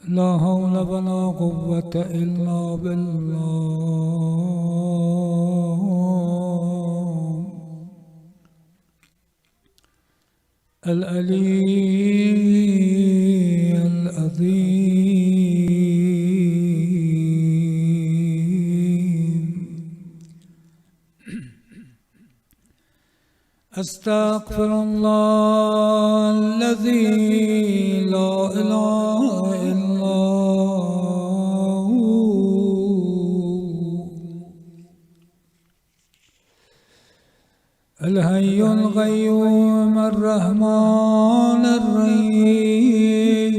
لا حول ولا قوة إلا بالله العلي العظيم. أستغفر الله الذي لا إله إلا هو الحي القيوم الرحمن الرحيم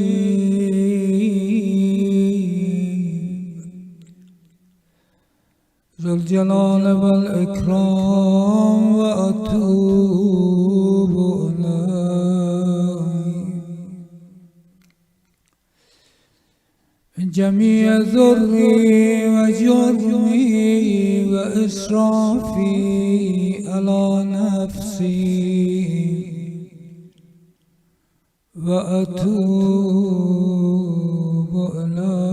ذو الجلال والإكرام وأتوب إليه من جميع ذري وجرمي وإسرافي على نفسي وأتوب إليه.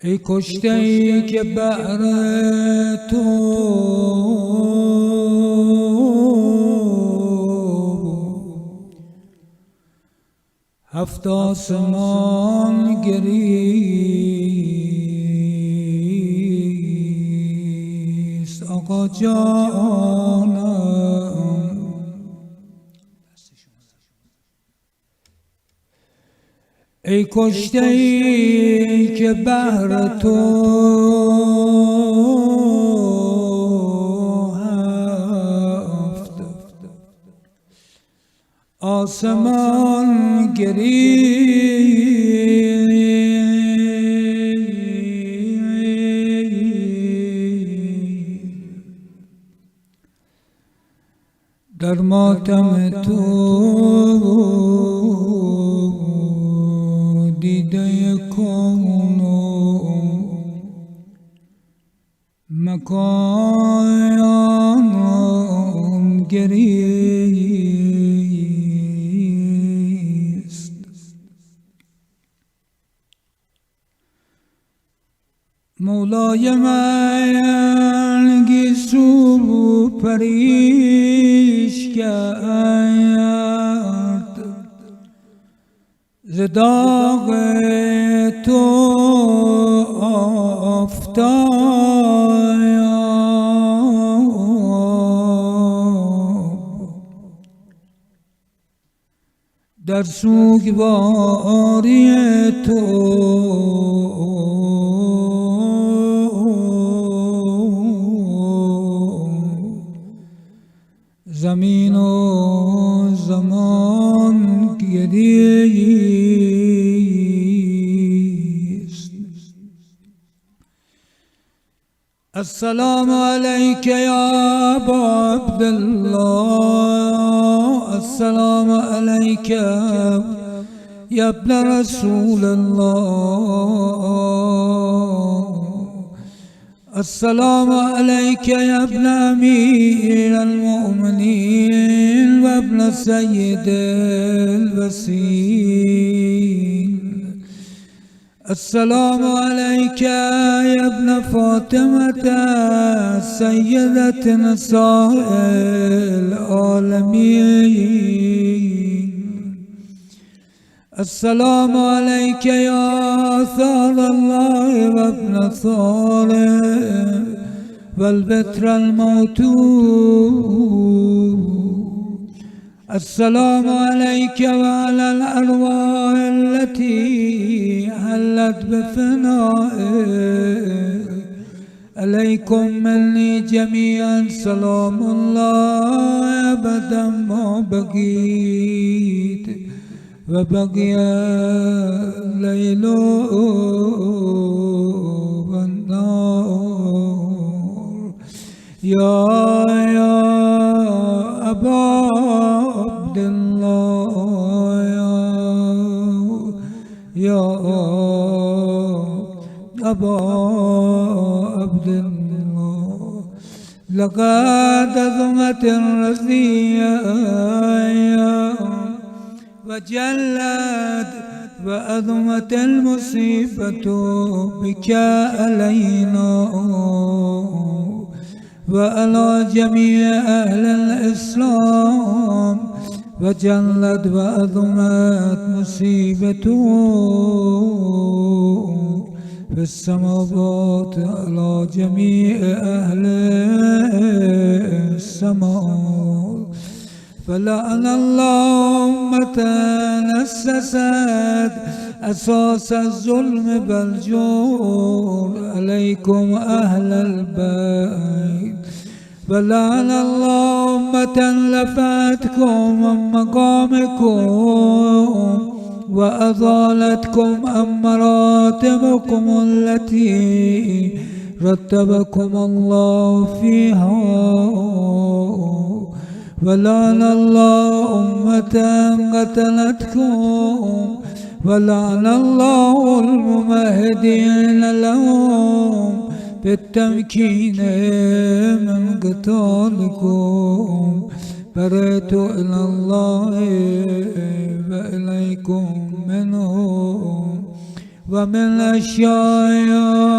ای کشته ای که بهر تو هفت آسمان گریست آقا جانم. ای کشته ای که بهر تو آسمان در ماتم تو دیده کون و مکان گریست. مولای من گیسو پریش کرد ز داغ تو آفتاب در سوگواری تو زمین و زمان گریست. السلام علیک یا ابا عبدالله، السلام علیک یا ابن رسول الله، السلام عليك يا ابن أمير المؤمنين وابن سيد الوسيل، السلام عليك يا ابن فاطمة سيدة نساء العالمين، السلام عليك يا ثار الله وابن ثاره والبتر الموتود، السلام عليك وعلى الأرواح التي حلت بفنائك، عليكم مني جميعا سلام الله أبدا ما بقيت وبقي الليل والنهار. يا أبا عبد الله، يا أبا عبد الله، لقد أظمت الرزية وجلت وأظمت المصيبة بك علينا وعلى جميع أهل الإسلام، وجلت وأظمت مصيبته في السماوات على جميع أهل السماء. فلعن الله أمة أسست أساس الظلم بالجور عليكم أهل البيت. فلعن الله أمة لفتكم عن مقامكم وأضالتكم عن مراتبكم التي رتبكم الله فيها. ولعن الله أمة قتلتكم، ولعن الله الممهدين لهم بالتمكين من قتالكم. برئت إلى الله وإليكم منهم ومن أشيائهم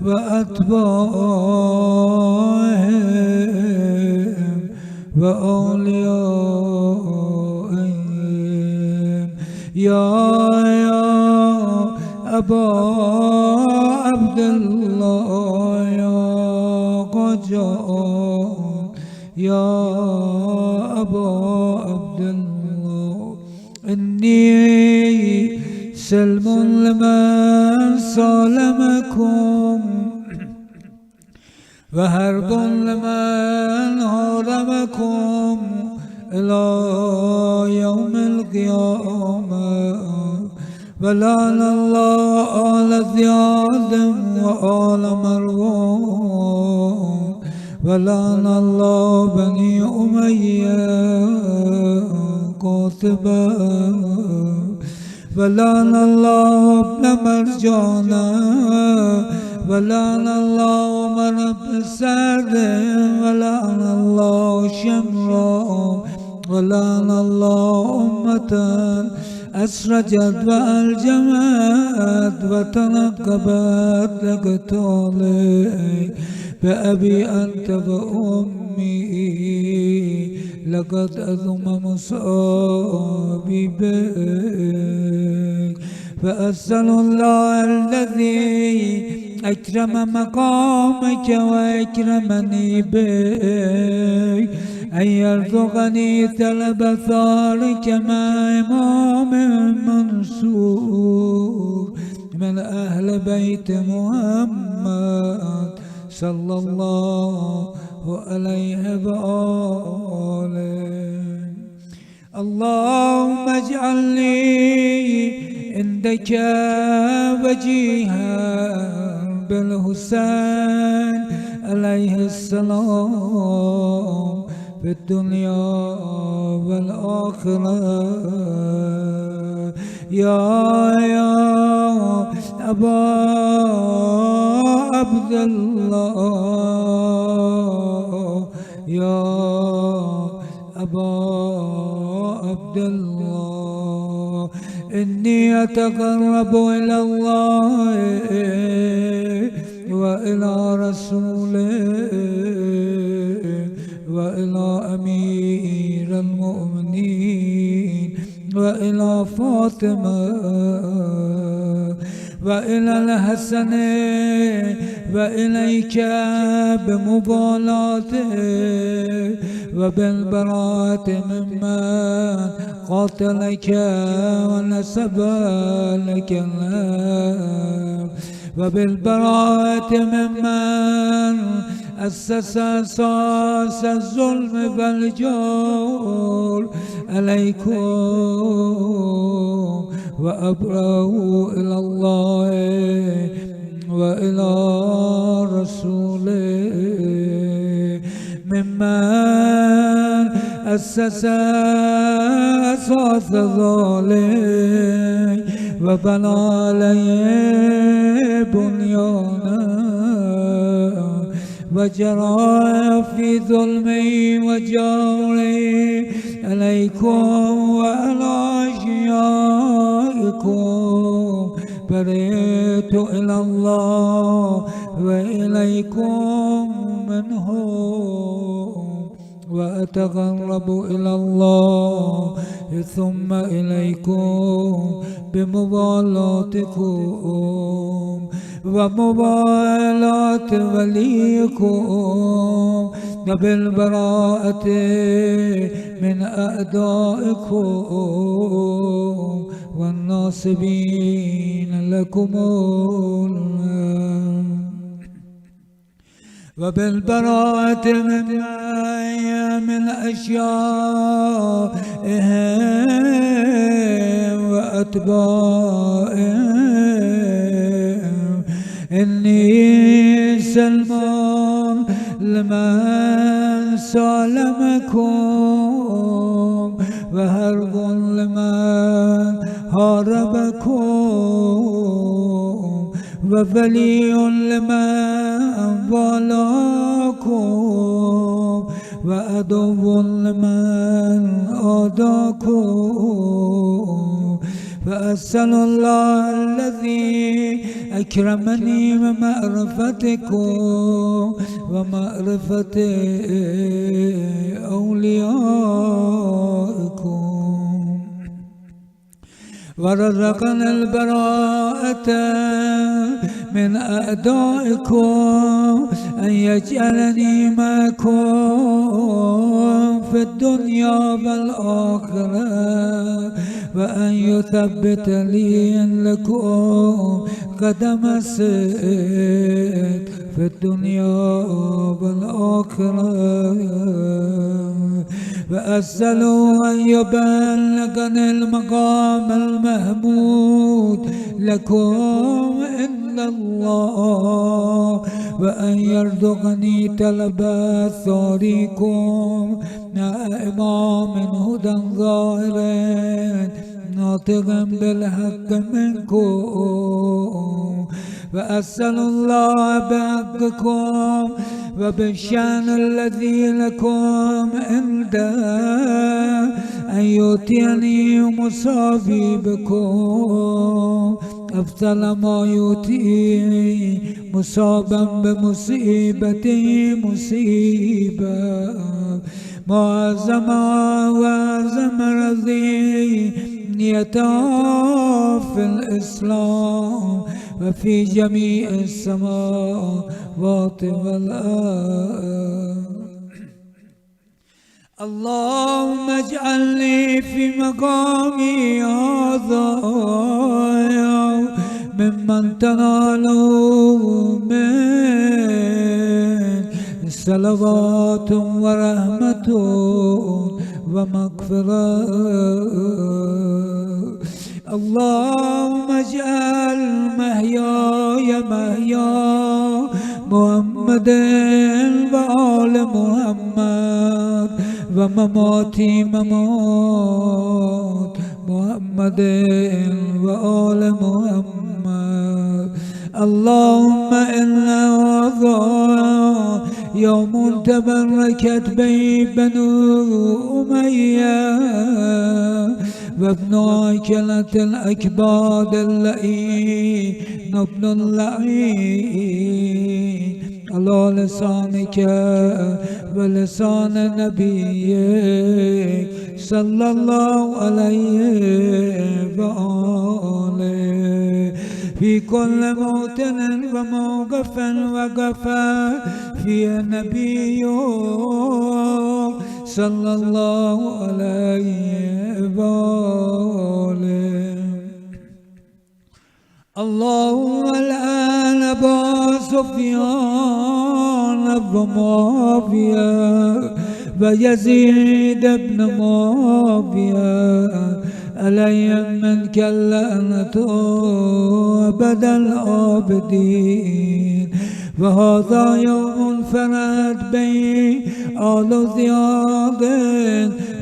وأتباعهم وأوليائهم. يا أبا عبد الله يا قجاء، يا أبا عبد الله إني سلم لمن سالمكم وهرب لمن هرمكم إلى يوم القيامة. ولعن الله آل زياد وآل مروان، ولعن الله بني أمية قاطبة، ولعن الله ابن مرجانا، ولعن الله عمر بن سعد، ولعن الله شمرا، ولعن الله أمة أسرجت وألجمت وتنقبت لقتالي بأبي أنت وأمي. لقد أظم مصابي بك، فأسأل الله الذي أكرم مقامك وأكرمني بك أن يرزقني طلب ثارك مع إمام منصور من أهل بيت محمد صلى الله عليه وآله. اللهم اجعلني عندك وجيها بالحسين عليه السلام في الدنيا والآخرة. يا أبا عبد الله، يا أبا عبد الله إني أتقرب إلى الله وإلى رسوله وإلى أمير المؤمنين وإلى فاطمة وإلى الحسن وإليك بمبالاته وبالبراءة ممن قاتلك ونسب لك النار، وبالبراءة ممن أسس أساس الظلم والجور عليكم، وأبرأوا إلى الله وإلى رسوله ممن أسس أساس ظالم وبنى عليه بنيانا وجرى في ظلمي وجوري عليكم وعلى أشيائكم برئت إلى الله وإليكم منهم وأتقرب إلى الله ثم إليكم بموالاتكم وموالاة وليكم وبالبراءة من أعدائكم والناصبين لكم وبالبراءة من أشيائهم وأتباعهم إني سلمان لمن سالمكم وهرب لمن هاربكم وولي لمن والاكم وعدو لمن عاداكم فأسأل الله الذي أكرمني بمعرفتكم ومعرفة أوليائكم ورزقنا البراءة من أعدائكم أن يجعلني معكم في الدنيا والآخرة وأن يثبت لي لكم قدم الصدق في الدنيا والآخرة وأسأل أن يبلغني المقام المحمود لكم إلا الله وأن يرزقني طلب ثاريكم إمام هدى ظاهر ناطق بالحق منكم وأسأل الله بحقكم وبالشأن الذي لكم عنده أن يؤتيني مصابي بكم أفضل ما يؤتي مصابا بمصيبته مصيبة معظم وعظم رضي في الإسلام وفي جميع السماوات والأرض اللهم اجعلني في مقامي هذا ممن تنالوا من صلوات ورحمة ومغفرة اللهم اجعل محياي محيا محمد وآل محمد ومماتي ممات محمد وآل محمد اللهم إنا هذا يوم تبركت به بنو أمية وابن عكلة الأكباد اللئيم ابن اللعين على لسانك ولسان نبيك صلى الله عليه وآله في كل موطن وموقف وقف في النبي صلى الله عليه وآله اللهم الآن أبا سفيان ومعاوية ويزيد بن معاوية عليهم منك اللعنة أبد الآبدين وهذا يوم فرد بين آل زياد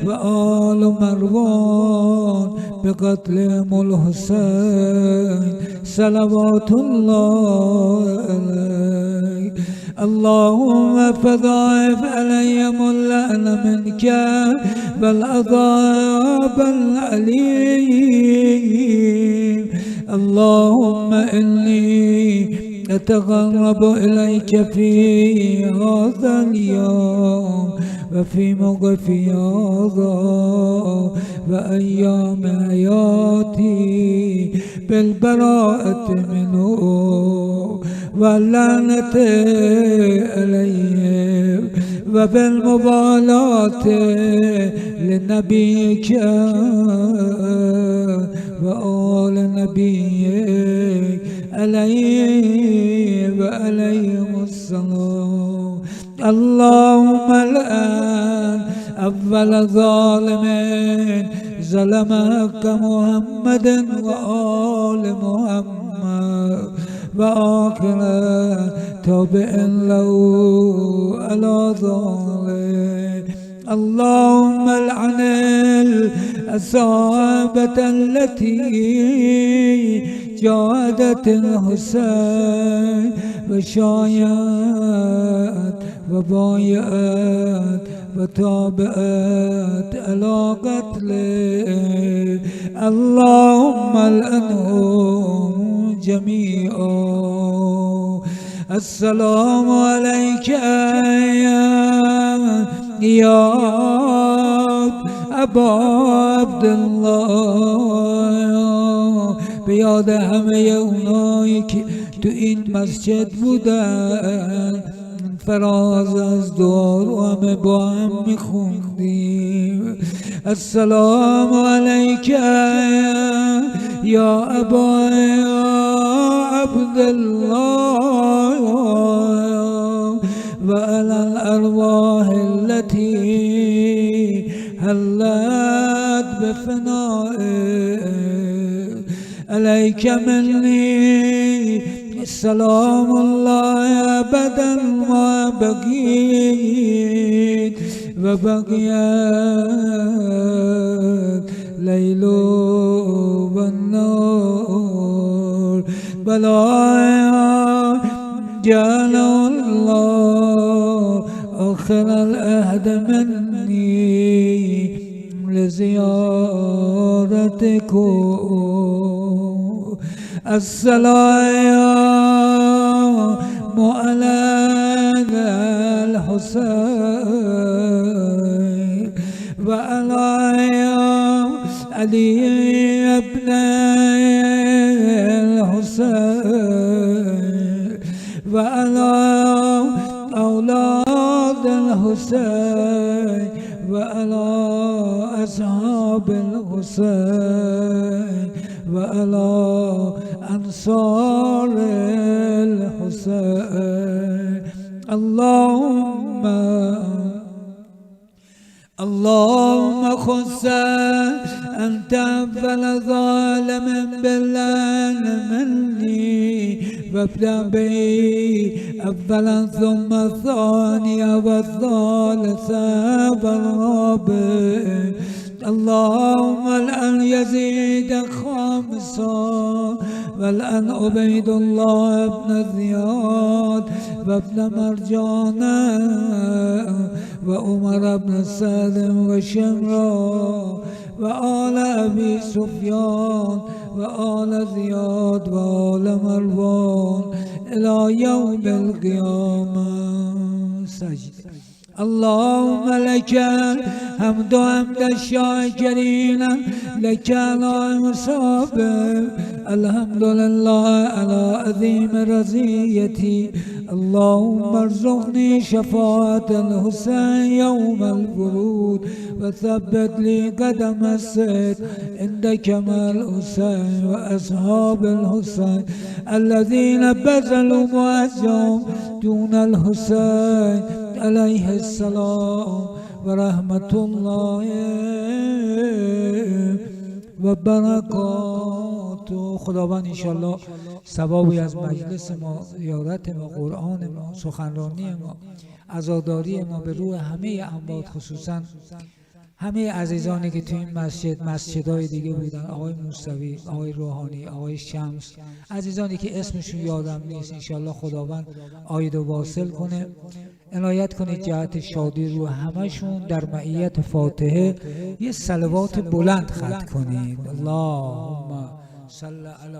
وآل مروان بقتلهم الحسين صلوات الله عليه اللهم فضاعف عليهم اللعن منك والعذاب الأليم. اللهم إني أتقرب إليك في هذا اليوم وفي موقف هذا وأيام حياتي بالبراءة منه واللعنة عليهم وبالمبالاة لنبيك وآل نبيك عليه وعليهم السلام. اللهم الآن أول ظالم ظلم حق محمد وآل محمد وآخر تابع له على ذلك. اللهم العن الأصحابة التي جادت الحسين وشايعت وبايعت وتابعت على قتله. اللهم العنهم جميعا. السلام عليك يا أبا عبد الله. به یاد همه اونایی که تو این مسجد بودن فراز از دعا رو همه با هم میخوندیم. السلام علیک یا ابا عبدالله و علی الارواح التي حلت بفنائك. عليك مني سلام الله أبدا ما بقيت وبقيت ليل والنور بلايا جعل الله آخر العهد مني لزيارتكم. السلام على الحسين وعلى علي ابن الحسين وعلى أولاد الحسين وعلى أصحاب الحسين وعلى أنصار الحسين. اللهم خص أنت أول ظالم بالله مني وابدأ بي أولا ثم الثاني والثالث والرابع. اللهم الآن يزيد خامسا والآن عبيد الله بن زياد وابن مرجانا وعمر بن سالم وشمرا وآل أبي سفيان وآل زياد وآل مروان إلى يوم القيامة. سجد. اللهم لك الحمد حمد الشاكرين لك المصابر. الحمد لله على عظيم رزيتي. اللهم ارزقني شفاعة الحسين يوم الورود وثبت لي قدم الصدق عندك مع الحسين وأصحاب الحسين الذين بذلوا معزهم دون الحسين عليه السلام ورحمة الله وبرکاته. خداوند انشالله ثوابی از مجلس ما، زیارت ما، قرآن ما، سخنرانی ما، عزاداری ما به روح همه اموات خصوصا همه عزیزانی که تو این مسجدهای دیگه بودن، آقای موسوی، آقای روحانی، آقای شمس، عزیزانی که اسمشون یادم نیست، انشالله خداوند عاید و واصل کنه، عنایت کنید جهت شادی رو همشون. در معیت فاتحه یه صلوات بلند ختم کنید. اللهم صل علی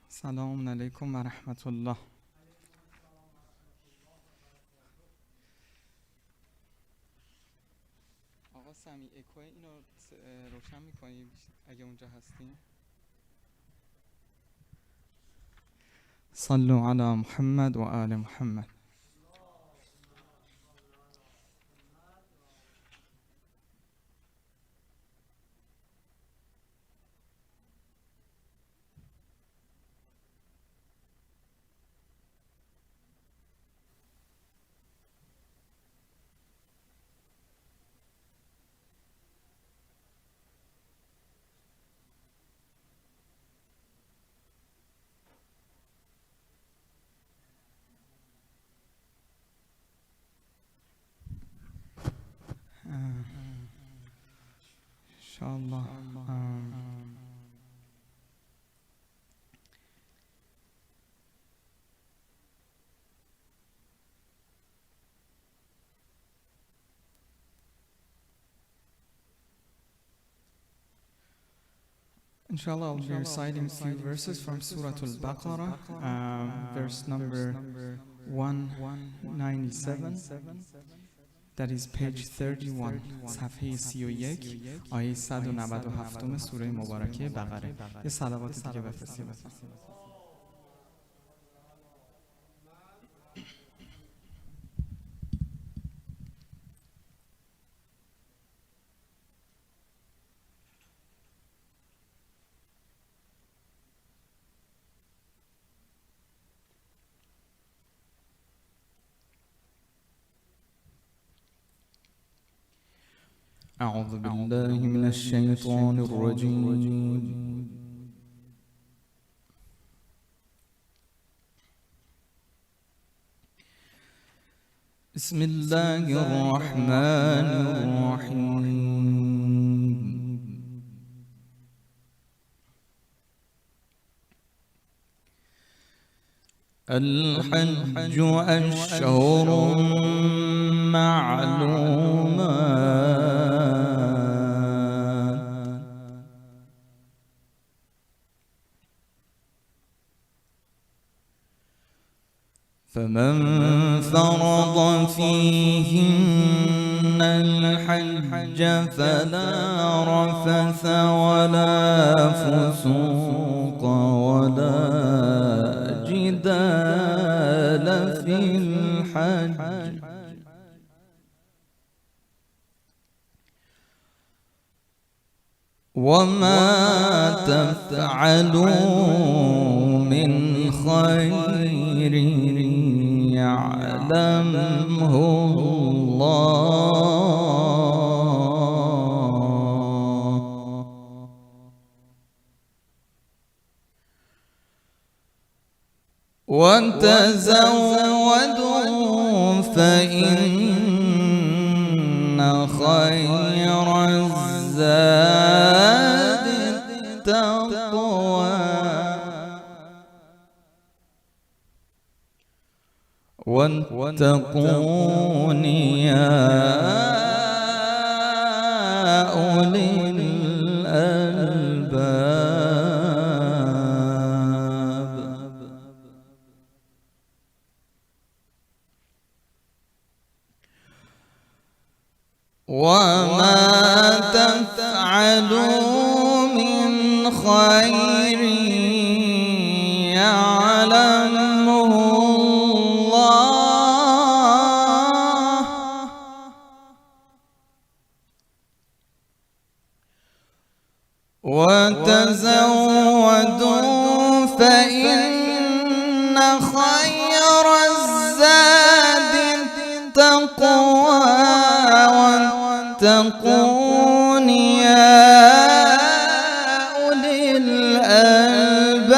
سلام علیکم و رحمت الله. آقا سمی اکوی اینو روشن میکنی اگه اونجا هستیم؟ صلوا علی محمد و آل محمد. انشاءالله. Inshallah, I'll be reciting a few verses from Surah Al-Baqarah, verse number 197. That is page 31, صفحه 31 آیه 197 سوره مبارکه بقره. یه صلوات دیگه بفرستید. أعوذ بالله من الشيطان الرجيم. بسم الله الرحمن الرحيم. الحج أشهر معلومات، فمن فرض فيهن الحج فلا رفث ولا فسوق ولا جدال في الحج، وما تفعلوا من خير يعلمه الله، وتزودوا فإن خير الزاد التقوى، واتقون يا أولي الألباب. وما تفعلوا من خير يعلمه الله، وتزودوا فإن خير الزاد التقوى، واتقون يا أولي الألباب.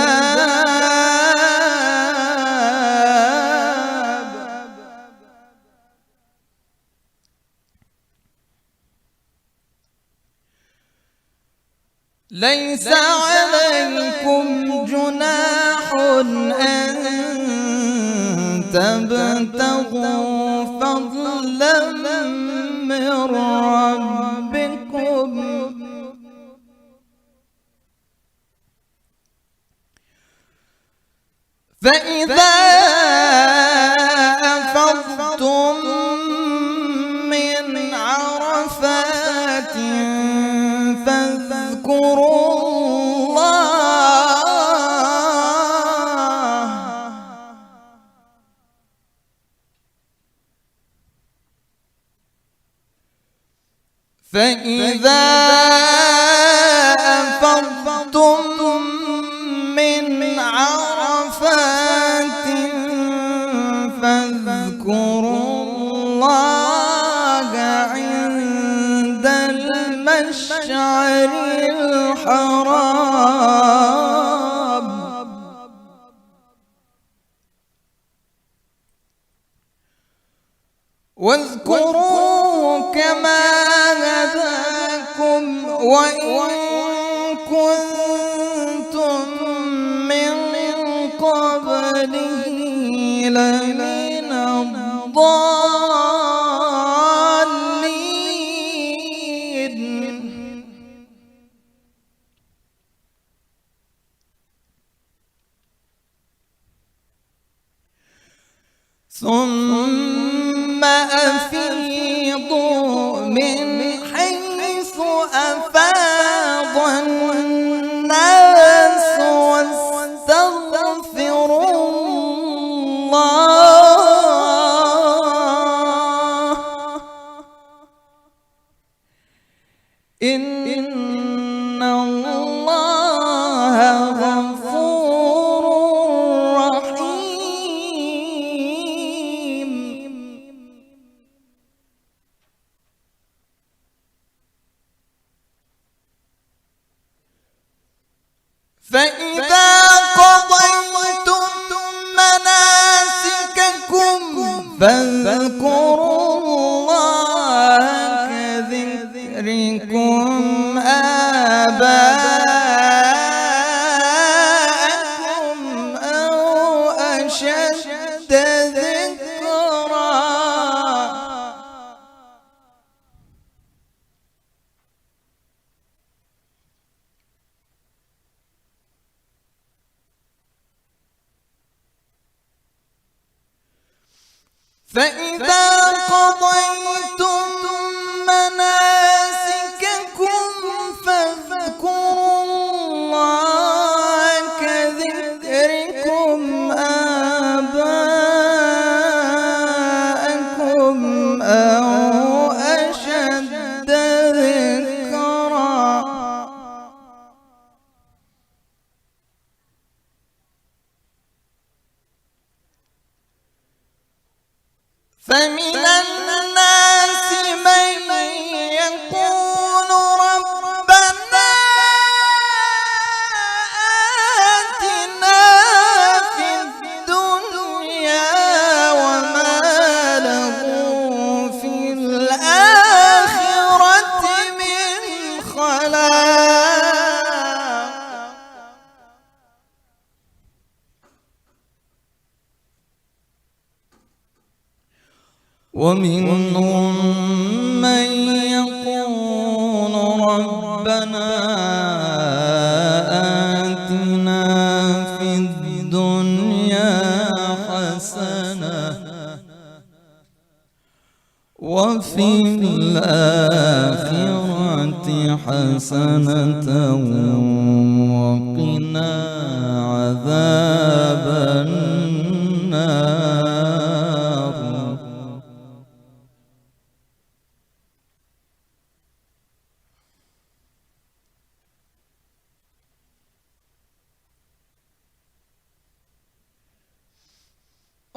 ليس عليكم جناح أن تبتغوا فضلا من ربكم، فإذا أفضتم من عرفات فاذكروا الله، فإذا أفضتم من عرفات فاذكروا الله عند المشعر الحرام، واذكروا كما هداكم وإن كنتم من قبله لمن الضالين. ثم أفيضوا من حيث أفاض الناس واستغفروا الله إن الله غفور رحيم. فإذا قضيتم مناسككم فاذكروا الله كذكركم آباءكم أو أشد ذكرا. فإذا قضيتم مناسككم فاذكروا الله كذكركم آباءكم أو أشد ذكرا. فمن الناس من يقول ربنا آتنا في الدنيا وما له في الآخرة من خلاق. ومنهم من يقول ربنا آتنا في الدنيا حسنة وفي الآخرة حسنة وقنا عذاب النار.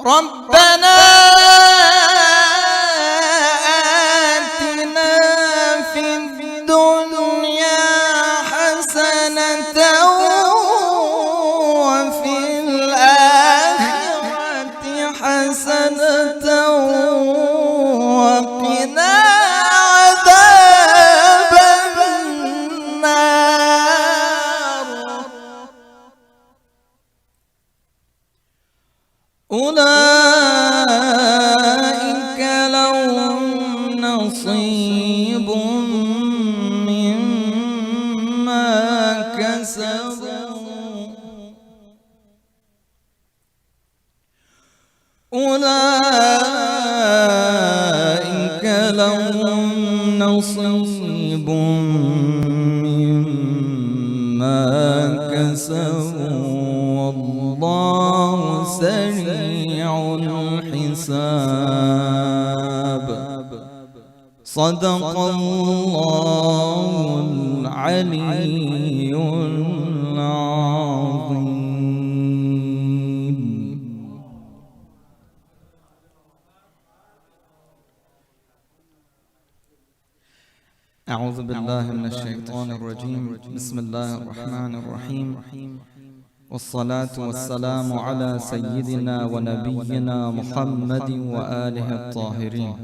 ربنا آتنا في الدنيا حسنة وفي الآخرة حسنة وقنا عذاب النار. أولئك لهم نصيب مما كسبوا. أولئك لهم نصيب مما كسبوا والله سريع الحساب. صدق الله العلي العظيم. أعوذ بالله من الشيطان الرجيم. بسم الله الرحمن الرحيم. والصلاة والسلام على سيدنا ونبينا محمد وآله الطاهرين.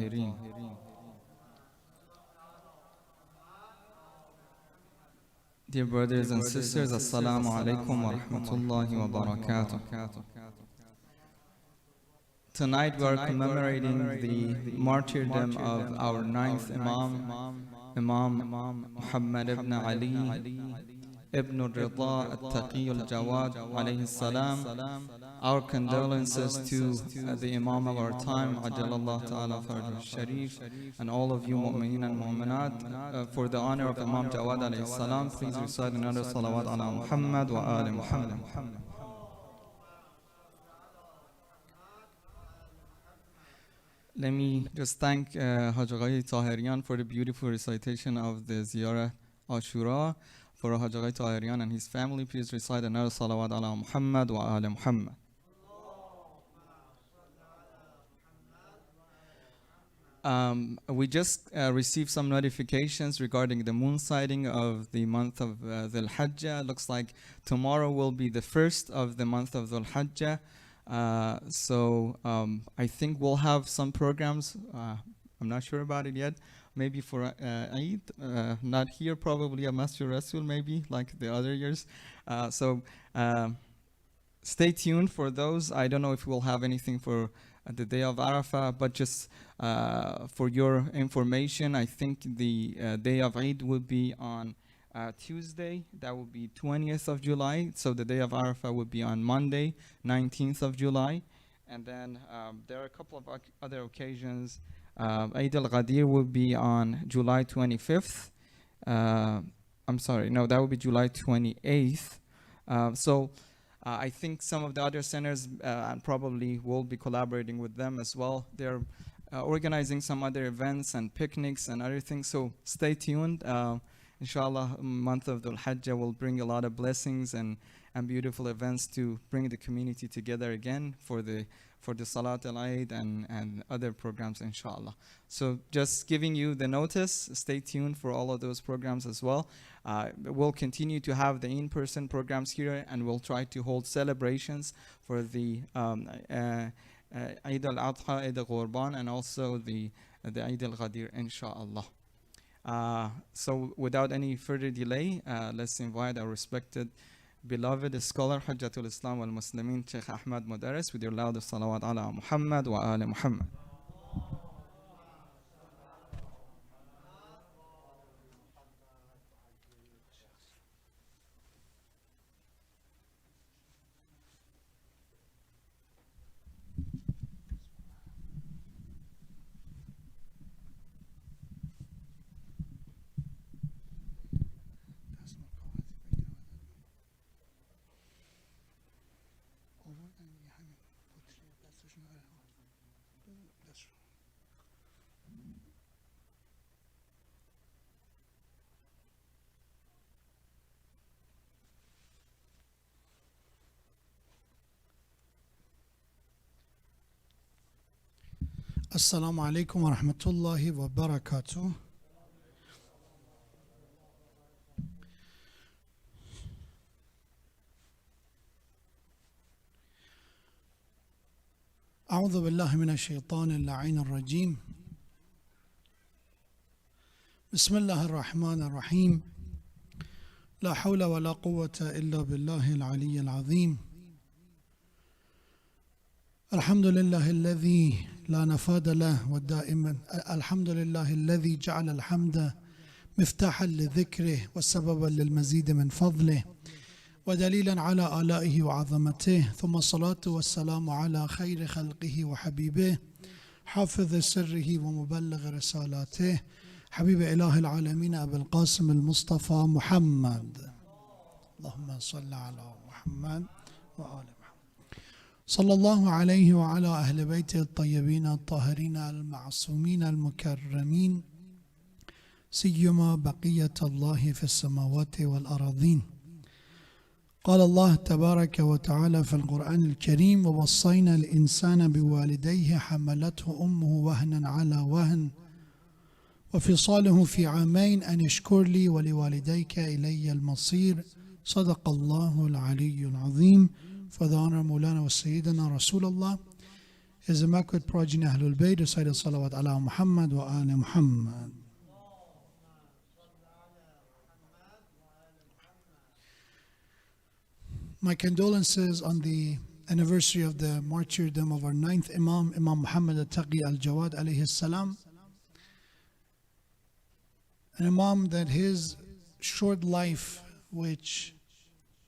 Dear brothers and sisters, Assalamu alaikum wa rahmatullahi wa barakatuh. Tonight we are commemorating the martyrdom of our ninth Imam, Imam Muhammad ibn Ali ibn Rida al-Taqi al-Jawad alayhi salam, our condolences to the Imam of our time, Ajalallah Ta'ala Farj Sharif, and all of you mu'mineen and mu'minat. For the honor of Imam Jawad alayhi salam, please recite another salawat ala Muhammad wa ali Muhammad. Let me just thank Haj Aghay Tahirian for the beautiful recitation of the Ziyarah Ashura. For Haj Aghay Tahirian and his family, please recite another salawat ala Muhammad wa ali Muhammad. We just received some notifications regarding the moon sighting of the month of Dhul Hajjah. Looks like tomorrow will be the first of the month of Dhul Hajjah. So I think we'll have some programs. I'm not sure about it yet. Maybe for Eid, not here, probably a Masjid Rasul, maybe like the other years. So stay tuned for those. I don't know if we'll have anything for the day of Arafah, but just for your information, I think the day of Eid will be on Tuesday. That will be 20th of July. So the day of Arafah will be on Monday, 19th of July. And then there are a couple of other occasions. Eid al-Ghadir will be on July 25th. I'm sorry, no, that will be July 28th. I think some of the other centers probably will be collaborating with them as well. They're organizing some other events and picnics and other things. So stay tuned. Inshallah, month of Dhul Hajjah will bring a lot of blessings and beautiful events to bring the community together again for the Salat al-Eid and other programs, inshallah. So just giving you the notice, stay tuned for all of those programs as well. We'll continue to have the in-person programs here, and we'll try to hold celebrations for the Eid al-Adha, Eid al-Qurban, and also the Eid al-Ghadir, inshallah. So without any further delay, let's invite our respected beloved scholar Hujjatul Islam wal Muslimin Sheikh Ahmad Modarres with your loudest salawat ala Muhammad wa ali Muhammad. Assalamu alaikum wa rahmatullahi wa barakatuh. أعوذ بالله من الشيطان اللعين الرجيم. بسم الله الرحمن الرحيم. لا حول ولا قوة إلا بالله العلي العظيم. الحمد لله الذي لا نفاد له ودائما الحمد لله الذي جعل الحمد مفتاحا لذكره وسببا للمزيد من فضله ودليلا على آلائه وعظمته، ثم الصلاة والسلام على خير خلقه وحبيبه حافظ سره ومبلغ رسالاته حبيب إله العالمين أبي القاسم المصطفى محمد. اللهم صل على محمد وآل محمد. صلى الله عليه وعلى أهل بيته الطيبين الطاهرين المعصومين المكرمين، سيما بقية الله في السماوات والأراضين. قال الله تبارك وتعالى في القرآن الكريم: ووصينا الإنسان بوالديه حملته أمه وهنا على وهن وفصاله في عامين أن اشكر لي ولوالديك إلي المصير. صدق الله العلي العظيم. For the honor of Mawlana wa Sayyidina Rasulullah, His Immaculate Progeny Ahlul Bayt, recited salawat ala Muhammad wa ali Muhammad. My condolences on the anniversary of the martyrdom of our 9th Imam, Imam Muhammad al-Taqi al-Jawad alayhi salam. An Imam that his short life, which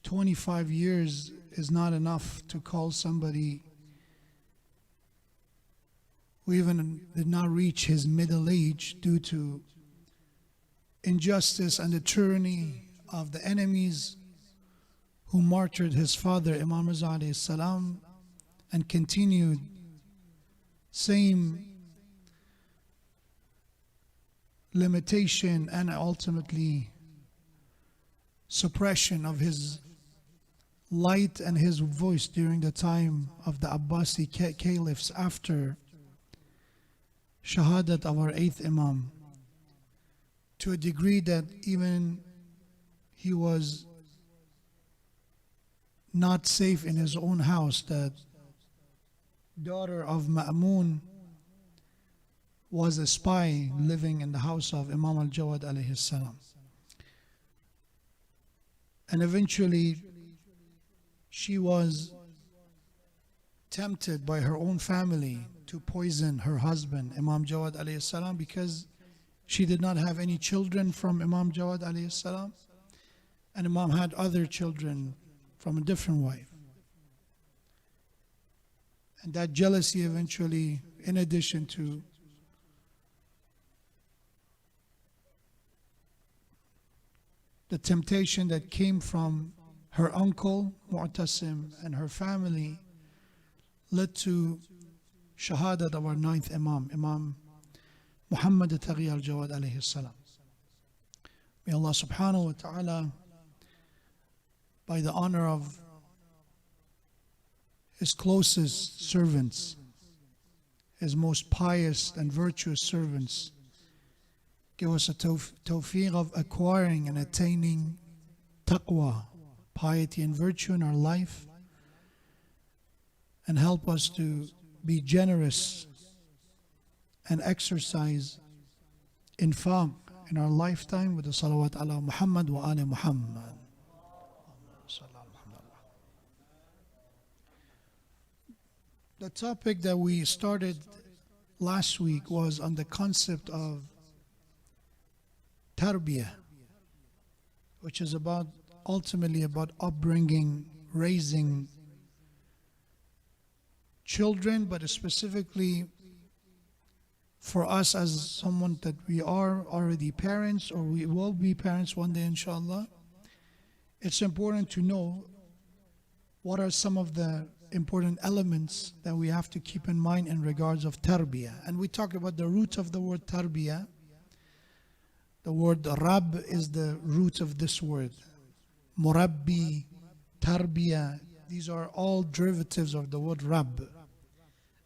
25 years is not enough to call somebody who even did not reach his middle age due to injustice and the tyranny of the enemies who martyred his father Imam Jawad alayhi salam and continued same limitation and ultimately suppression of his light and his voice during the time of the Abbasi caliphs after Shahadat of our 8th Imam, to a degree that even he was not safe in his own house. That daughter of Ma'mun was a spy living in the house of Imam Jawad alayhi salam. And eventually she was tempted by her own family to poison her husband Imam Jawad alayhi salam, because she did not have any children from Imam Jawad alayhi salam, and Imam had other children from a different wife. And that jealousy eventually, in addition to the temptation that came from her uncle Mu'tasim and her family, led to Shahadat of our 9th Imam, Imam Muhammad Taghi al-Jawad alayhi salam. May Allah subhanahu wa ta'ala, by the honor of His closest servants, His most pious and virtuous servants, give us a tawfiq of acquiring and attaining taqwa, piety and virtue in our life, and help us to be generous and exercise infaq in our lifetime with the salawat ala Muhammad wa ala Muhammad. The topic that we started last week was on the concept of tarbiyah, which is ultimately about upbringing, raising children, but specifically for us as someone that we are already parents, or we will be parents one day inshallah. It's important to know what are some of the important elements that we have to keep in mind in regards of tarbiyah. And we talked about the root of the word tarbiyah. The word Rab is the root of this word. Murabbi, tarbiyah, these are all derivatives of the word Rab.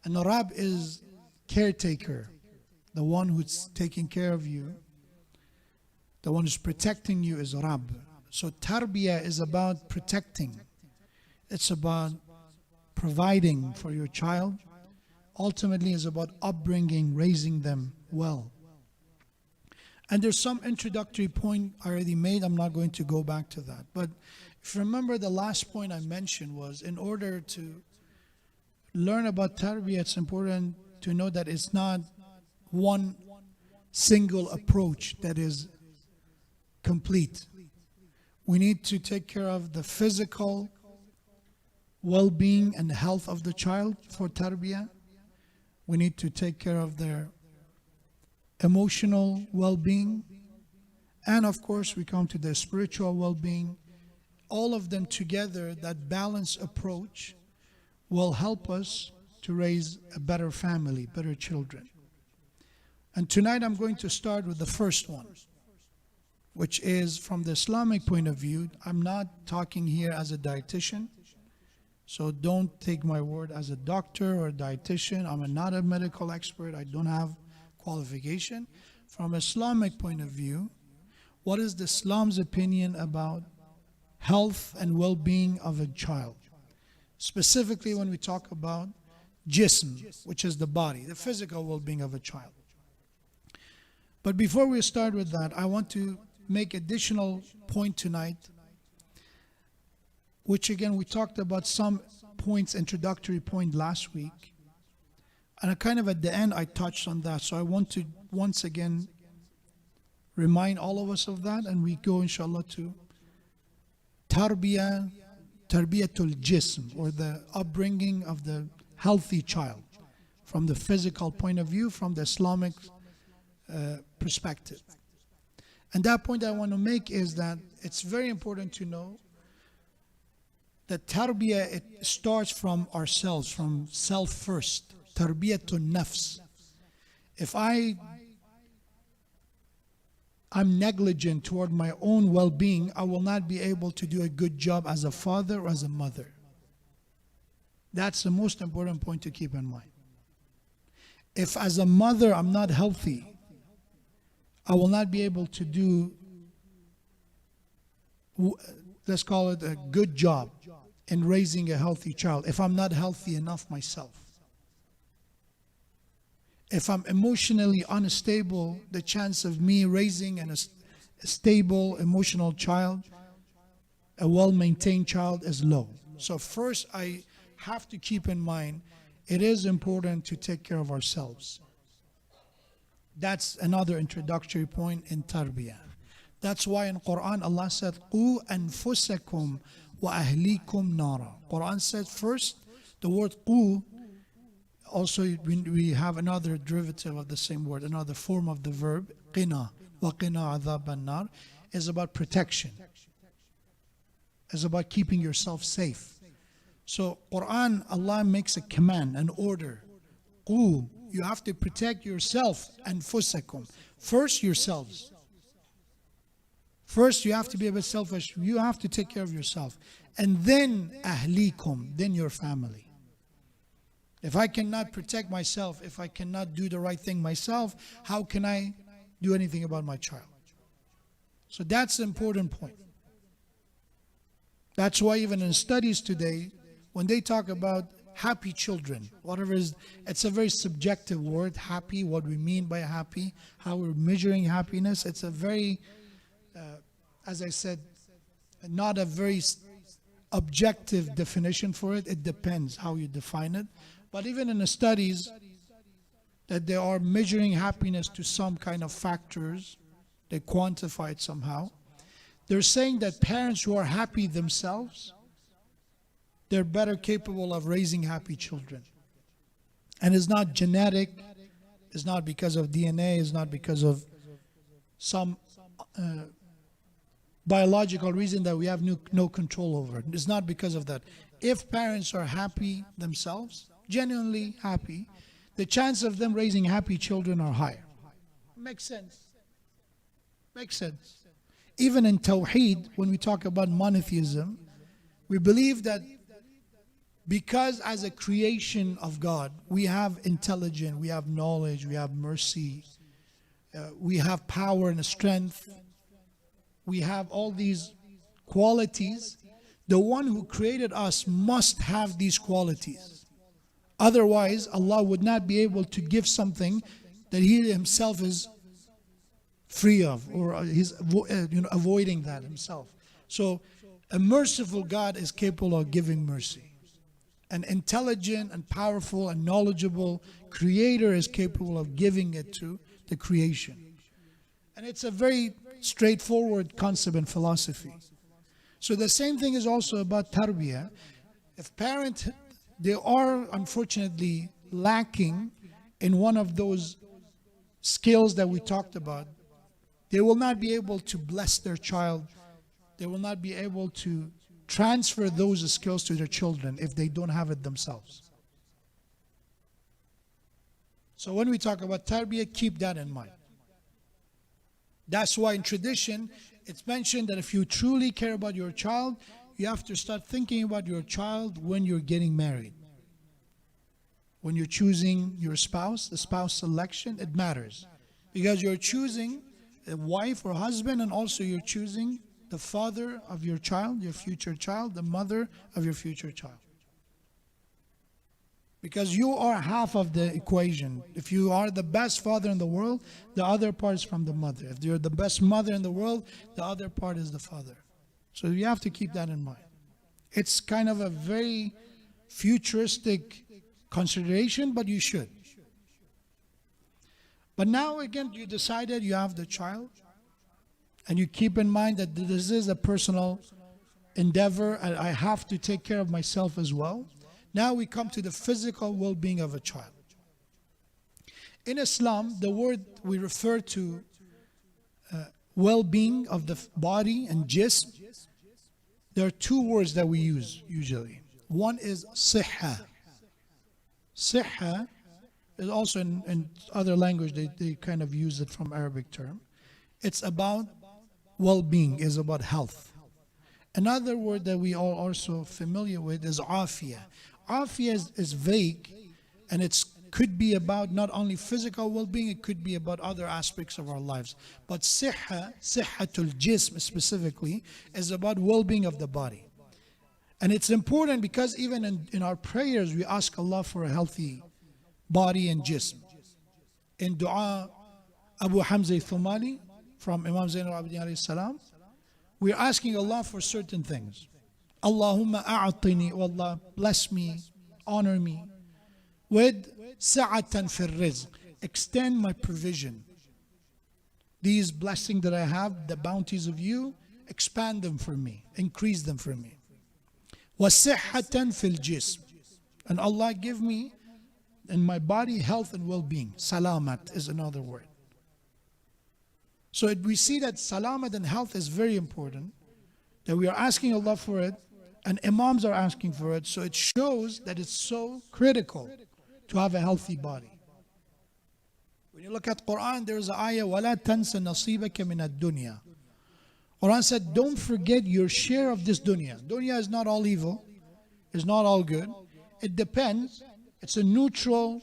And the Rab is caretaker, the one who's taking care of you, the one who's protecting you is Rab. So tarbiyah is about protecting. It's about providing for your child. Ultimately is about upbringing, raising them well. And there's some introductory point I already made. I'm not going to go back to that. But if you remember, the last point I mentioned was, in order to learn about tarbiyah, it's important to know that it's not one single approach that is complete. We need to take care of the physical well-being and health of the child for tarbiyah. We need to take care of their emotional well-being, and of course we come to the spiritual well-being. All of them together, that balanced approach will help us to raise a better family, better children. And tonight I'm going to start with the first one, which is from the Islamic point of view. I'm not talking here as a dietitian, so don't take my word as a doctor or a dietitian. I'm not a medical expert. I don't have qualification. From Islamic point of view, what is the Islam's opinion about health and well-being of a child? Specifically when we talk about jism, which is the body, the physical well-being of a child. But before we start with that, I want to make additional point tonight, which again we talked about some points, introductory point last week, and I kind of at the end I touched on that. So I want to once again remind all of us of that, and we go inshallah to tarbiyatul jism, or the upbringing of the healthy child, from the physical point of view, from the Islamic perspective. And that point I want to make is that it's very important to know that tarbiyah, it starts from ourselves, from self first. Tarbiyatun nafs. If I'm negligent toward my own well-being, I will not be able to do a good job as a father or as a mother. That's the most important point to keep in mind. If as a mother I'm not healthy, I will not be able to do, let's call it a good job in raising a healthy child, if I'm not healthy enough myself. If I'm emotionally unstable, the chance of me raising a stable emotional child, a well-maintained child, is low. So first I have to keep in mind, it is important to take care of ourselves. That's another introductory point in tarbiyah. That's why in Quran Allah said, "Qu anfusakum wa ahlikum nara." Quran said first, the word qu, also we have another derivative of the same word, another form of the verb, qina, wa qina adhab an-nar, is about protection. Is about keeping yourself safe. So Quran, Allah makes a command, an order. Qu, you have to protect yourself, anfusakum. First yourselves. First you have to be a bit selfish. You have to take care of yourself. And then ahlikum, then your family. If I cannot protect myself, if I cannot do the right thing myself, how can I do anything about my child? So that's the important point. That's why even in studies today, when they talk about happy children, whatever is, it's a very subjective word, happy, what we mean by happy, how we're measuring happiness. It's a very, as I said, not a very objective definition for it. It depends how you define it. But even in the studies, that they are measuring happiness to some kind of factors, they quantify it somehow. They're saying that parents who are happy themselves, they're better capable of raising happy children. And it's not genetic, it's not because of DNA, it's not because of some biological reason that we have no control over. It's not because of that. If parents are happy themselves, genuinely happy, the chance of them raising happy children are higher. Makes sense. Makes sense. Even in Tawheed, when we talk about monotheism, we believe that because as a creation of God, we have intelligence, we have knowledge, we have mercy, we have power and strength, we have all these qualities. The one who created us must have these qualities. Otherwise, Allah would not be able to give something that He Himself is free of, or He's avoiding that Himself. So a merciful God is capable of giving mercy. An intelligent and powerful and knowledgeable Creator is capable of giving it to the creation. And it's a very straightforward concept in philosophy. So the same thing is also about tarbiyah. If parents, they are unfortunately lacking in one of those skills that we talked about, they will not be able to bless their child. They will not be able to transfer those skills to their children if they don't have it themselves. So when we talk about tarbiyah, keep that in mind. That's why in tradition, it's mentioned that if you truly care about your child, you have to start thinking about your child when you're getting married. When you're choosing your spouse, the spouse selection, it matters. Because you're choosing a wife or husband, and also you're choosing the father of your child, your future child, the mother of your future child. Because you are half of the equation. If you are the best father in the world, the other part is from the mother. If you're the best mother in the world, the other part is the father. So you have to keep that in mind. It's kind of a very futuristic consideration, but you should. But now again, you decided you have the child, and you keep in mind that this is a personal endeavor, and I have to take care of myself as well. Now we come to the physical well-being of a child. In Islam, the word we refer to well-being of the body and jism, there are two words that we use usually. One is sihha. Sihha is also in other language, they kind of use it from Arabic term. It's about well-being, is about health. Another word that we are also familiar with is afiyah. Afiyah is vague, and it could be about not only physical well-being, it could be about other aspects of our lives. But sihhatul jism specifically, is about well-being of the body. And it's important because even in our prayers, we ask Allah for a healthy body and jism. In dua, Abu Hamza Thumali, from Imam Zain al-Abidin alayhi salam, we're asking Allah for certain things. Allahumma a'atini, oh Allah, bless me, honor me with sa'atan fil rizq, extend my provision. These blessings that I have, the bounties of you, expand them for me, increase them for me. Wa sihhatan fil jism, and Allah give me in my body health and well-being. Salamat is another word. So we see that salamat and health is very important, that we are asking Allah for it, and Imams are asking for it. So it shows that it's so critical to have a healthy body. When you look at Quran, there's an ayah, وَلَا تَنْسَ نَصِيبَكَ مِنَ الدُّنْيَا. Quran said, don't forget your share of this dunya. Dunya is not all evil, it's not all good. It depends. It's a neutral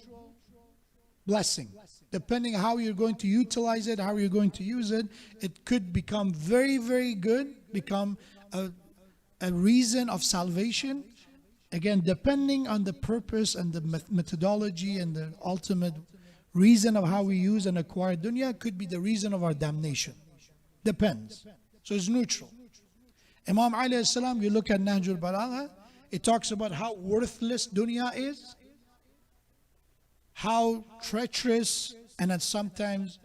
blessing. Depending how you're going to utilize it, how you're going to use it, it could become very, very good, become a reason of salvation. Again, depending on the purpose and the methodology and the ultimate reason of how we use and acquire dunya, could be the reason of our damnation. Depends. So it's neutral. Imam alayhi salam, you look at Nahjul Balagha, it talks about how worthless dunya is, how treacherous and at sometimes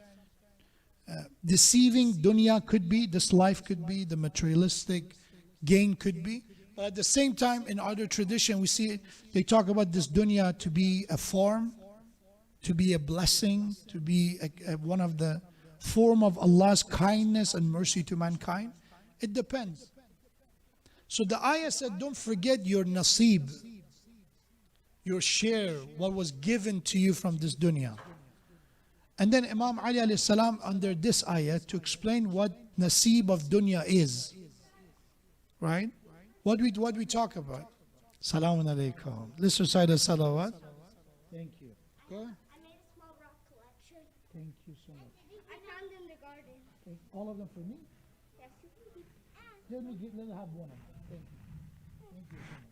deceiving dunya could be, this life could be, the materialistic gain could be. But at the same time, in other tradition, we see they talk about this dunya to be a form, to be a blessing, to be one of the form of Allah's kindness and mercy to mankind. It depends. So the ayah said, don't forget your nasib, your share, what was given to you from this dunya. And then Imam Ali alayhi salam under this ayah to explain what nasib of dunya is. Right? What we talk about. Salamun alaykum. Let's recite a salawat. Thank you. Go ahead. I made a small rock collection. Thank you so much. I found in the garden. All of them for me? Yes, you can keep. Let me have one of them. Thank you. Thank you so much.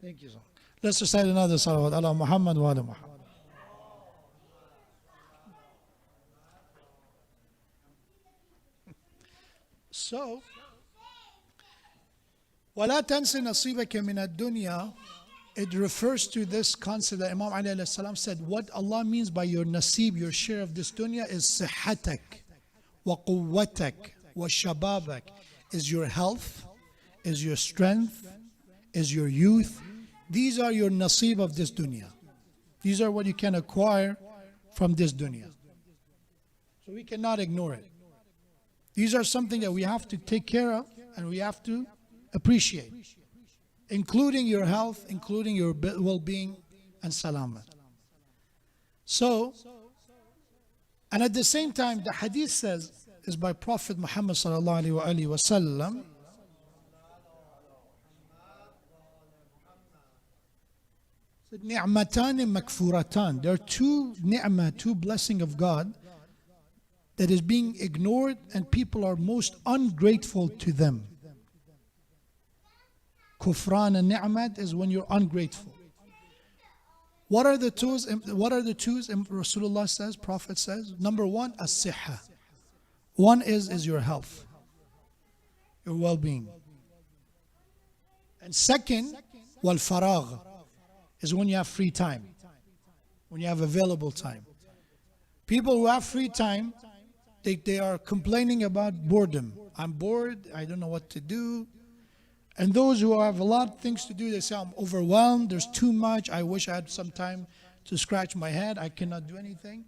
Thank you so much. Let's recite another salawat. Allah Muhammad wa ala Muhammad. So, وَلَا تَنْسِ نَصِيبَكَ مِنَ الدُّنْيَا, it refers to this concept that Imam Ali alayhi salam said, what Allah means by your nasib, your share of this dunya, is صِحَّتَك وَقُوَّتَك وَشَبَابَك, is your health, is your strength, is your youth. These are your nasib of this dunya. These are what you can acquire from this dunya. So we cannot ignore it. These are something that we have to take care of and we have to appreciate, including your health, including your well-being and salamat. So, and at the same time, the hadith says, is by Prophet Muhammad sallallahu alaihi wasallam, ni'matan makfuratan. There are two ni'mah, two blessing of God that is being ignored and people are most ungrateful to them. Kufran and ni'mat is when you're ungrateful. What are the twos? Rasulullah says, Prophet says, number one, as-sihha. One is your health, your well-being. And second, wal-faragh, is when you have free time, when you have available time. People who have free time, they are complaining about boredom. I'm bored, I don't know what to do. And those who have a lot of things to do, they say, I'm overwhelmed, there's too much, I wish I had some time to scratch my head, I cannot do anything.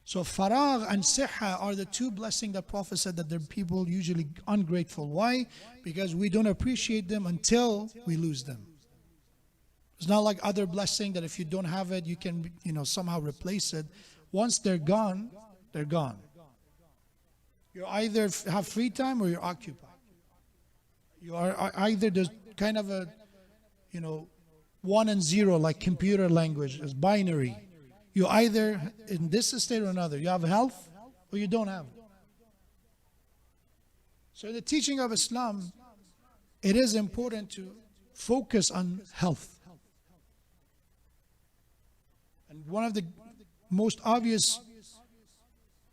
So faragh and siha are the two blessings that Prophet said that the people usually ungrateful. Why? Because we don't appreciate them until we lose them. It's not like other blessing that if you don't have it, you can somehow replace it. Once they're gone, they're gone. You either have free time or you're occupied. You are either there's kind of a 1 and 0 like computer language, it's binary. You either in this state or another. You have health or you don't have it. So in the teaching of Islam, it is important to focus on health. And one of the most obvious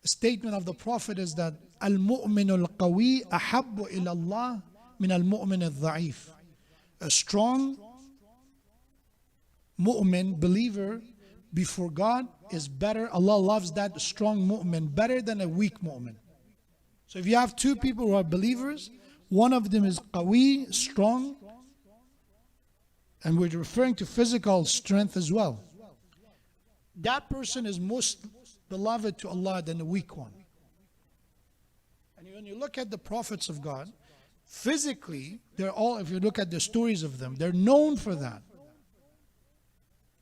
statement of the Prophet is that al-mu'min al-qawi ahabbu ila Allah min al-mu'min al-dha'if. A strong mu'min, believer, before God is better. Allah loves that strong mu'min better than a weak mu'min. So if you have two people who are believers, one of them is qawi, strong, and we're referring to physical strength as well. That person is most beloved to Allah than the weak one. And when you look at the prophets of God, physically, they're all, if you look at the stories of them, they're known for that.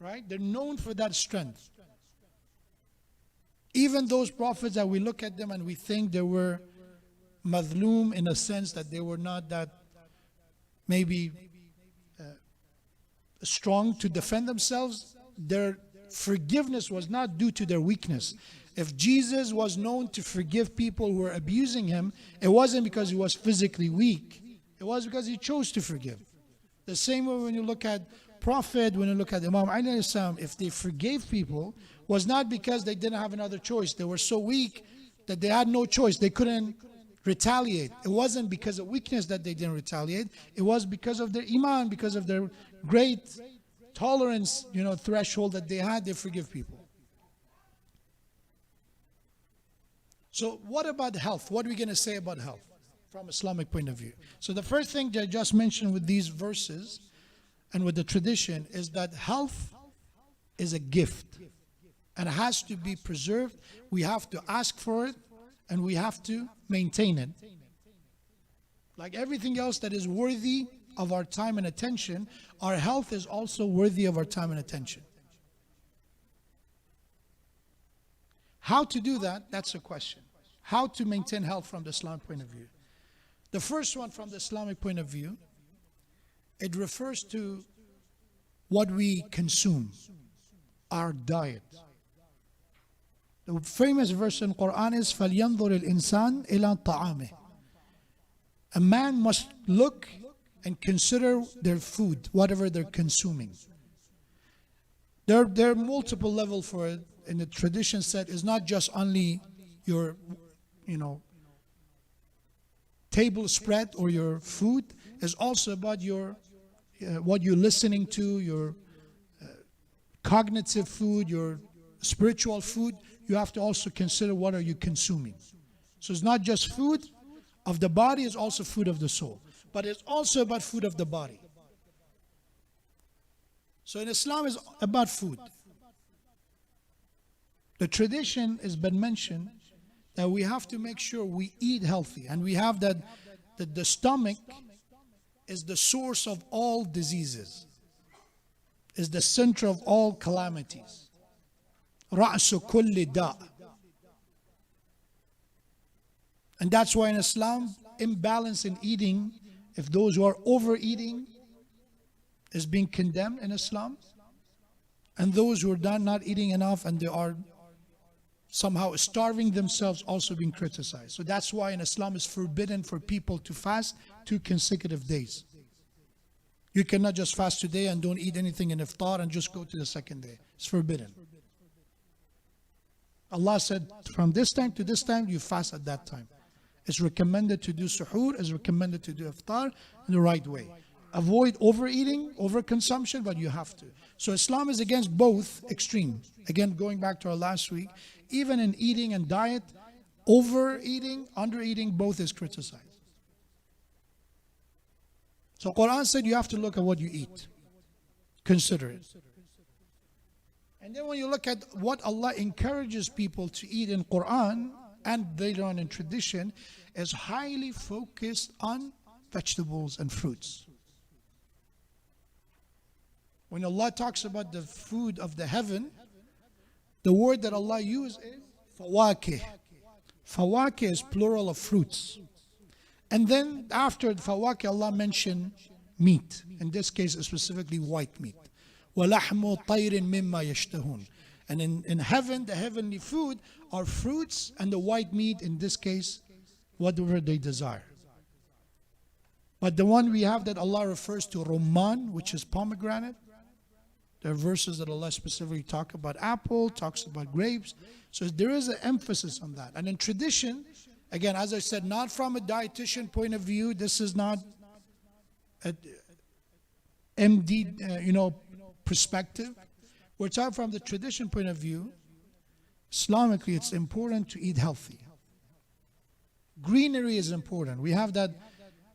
Right? They're known for that strength. Even those prophets that we look at them and we think they were madloom in a sense that they were not that maybe strong to defend themselves, their forgiveness was not due to their weakness. If Jesus was known to forgive people who were abusing him, it wasn't because he was physically weak. It was because he chose to forgive. The same way when you look at Prophet, when you look at Imam Ali, if they forgave people, was not because they didn't have another choice. They were so weak that they had no choice. They couldn't retaliate. It wasn't because of weakness that they didn't retaliate. It was because of their iman, because of their great tolerance, threshold that they had. They forgive people. So what about health? What are we going to say about health from Islamic point of view? So the first thing that I just mentioned with these verses and with the tradition is that health is a gift and it has to be preserved. We have to ask for it and we have to maintain it. Like everything else that is worthy of our time and attention, our health is also worthy of our time and attention. How to do that? That's the question. How to maintain health from the Islamic point of view? The first one from the Islamic point of view, it refers to what we consume, our diet. The famous verse in Quran is فَلْيَنْظُرِ الْإِنسَانِ إِلَىٰ طَعَامِهِ. A man must look and consider their food, whatever they're consuming. There are multiple levels for it. In the tradition said, it's not just only your, table spread or your food. It's also about your what you're listening to, your cognitive food, your spiritual food. You have to also consider what are you consuming. So it's not just food of the body, it's also food of the soul. But it's also about food of the body. So in Islam it's about food. The tradition has been mentioned that we have to make sure we eat healthy. And we have that the stomach is the source of all diseases, is the center of all calamities. رأس كل داء. And that's why in Islam, imbalance in eating, if those who are overeating is being condemned in Islam, and those who are not eating enough and they are somehow starving themselves also being criticized. So that's why in Islam it's forbidden for people to fast 2 consecutive days. You cannot just fast today and don't eat anything in iftar and just go to the second day. It's forbidden. Allah said from this time to this time you fast at that time. It's recommended to do suhoor, it's recommended to do iftar in the right way. Avoid overeating, overconsumption, but you have to. So Islam is against both extreme. Again, going back to our last week, even in eating and diet, overeating, undereating, both is criticized. So Quran said you have to look at what you eat. Consider it. And then when you look at what Allah encourages people to eat in Quran and later on in tradition, is highly focused on vegetables and fruits. When Allah talks about the food of the heaven, the word that Allah uses is fawakih. Fawakih is plural of fruits. And then after fawakih, Allah mentioned meat. In this case, specifically white meat. وَلَحْمُ طَيْرٍ مِمَّا يَشْتَهُونَ. And in heaven, the heavenly food are fruits, and the white meat, in this case, whatever they desire. But the one we have that Allah refers to, Rumman, which is pomegranate. There are verses that Allah specifically talk about apple, talks about grapes. So there is an emphasis on that. And in tradition, again, as I said, not from a dietitian point of view, this is not a MD, perspective. We're talking from the tradition point of view. Islamically, it's important to eat healthy. Greenery is important. We have that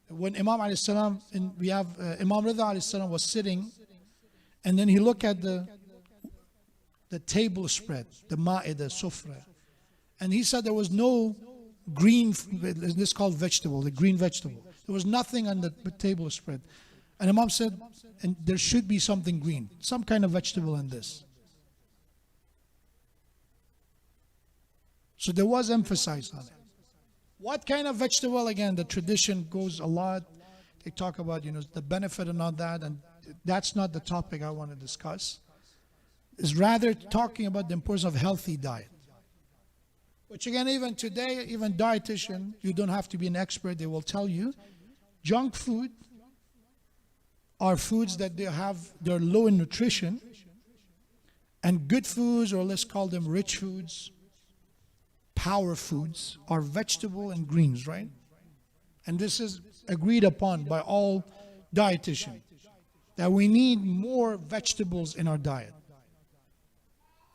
when Imam alayhi salam, Imam Rida alayhi salam was sitting, and then he looked at the table spread, the ma'idah, sufra, and he said there was no green, this is called vegetable, the green vegetable. There was nothing on the table spread. And Imam said, and there should be something green, some kind of vegetable in this. So there was emphasis on it. What kind of vegetable? Again, the tradition goes a lot. They talk about, the benefit and all that, and that's not the topic I want to discuss. It's rather talking about the importance of healthy diet. Which again, even today, even dietitian, you don't have to be an expert, they will tell you, junk food are foods that they're low in nutrition, and good foods, or let's call them rich foods, power foods, are vegetable and greens, right? And this is agreed upon by all dietitians, that we need more vegetables in our diet.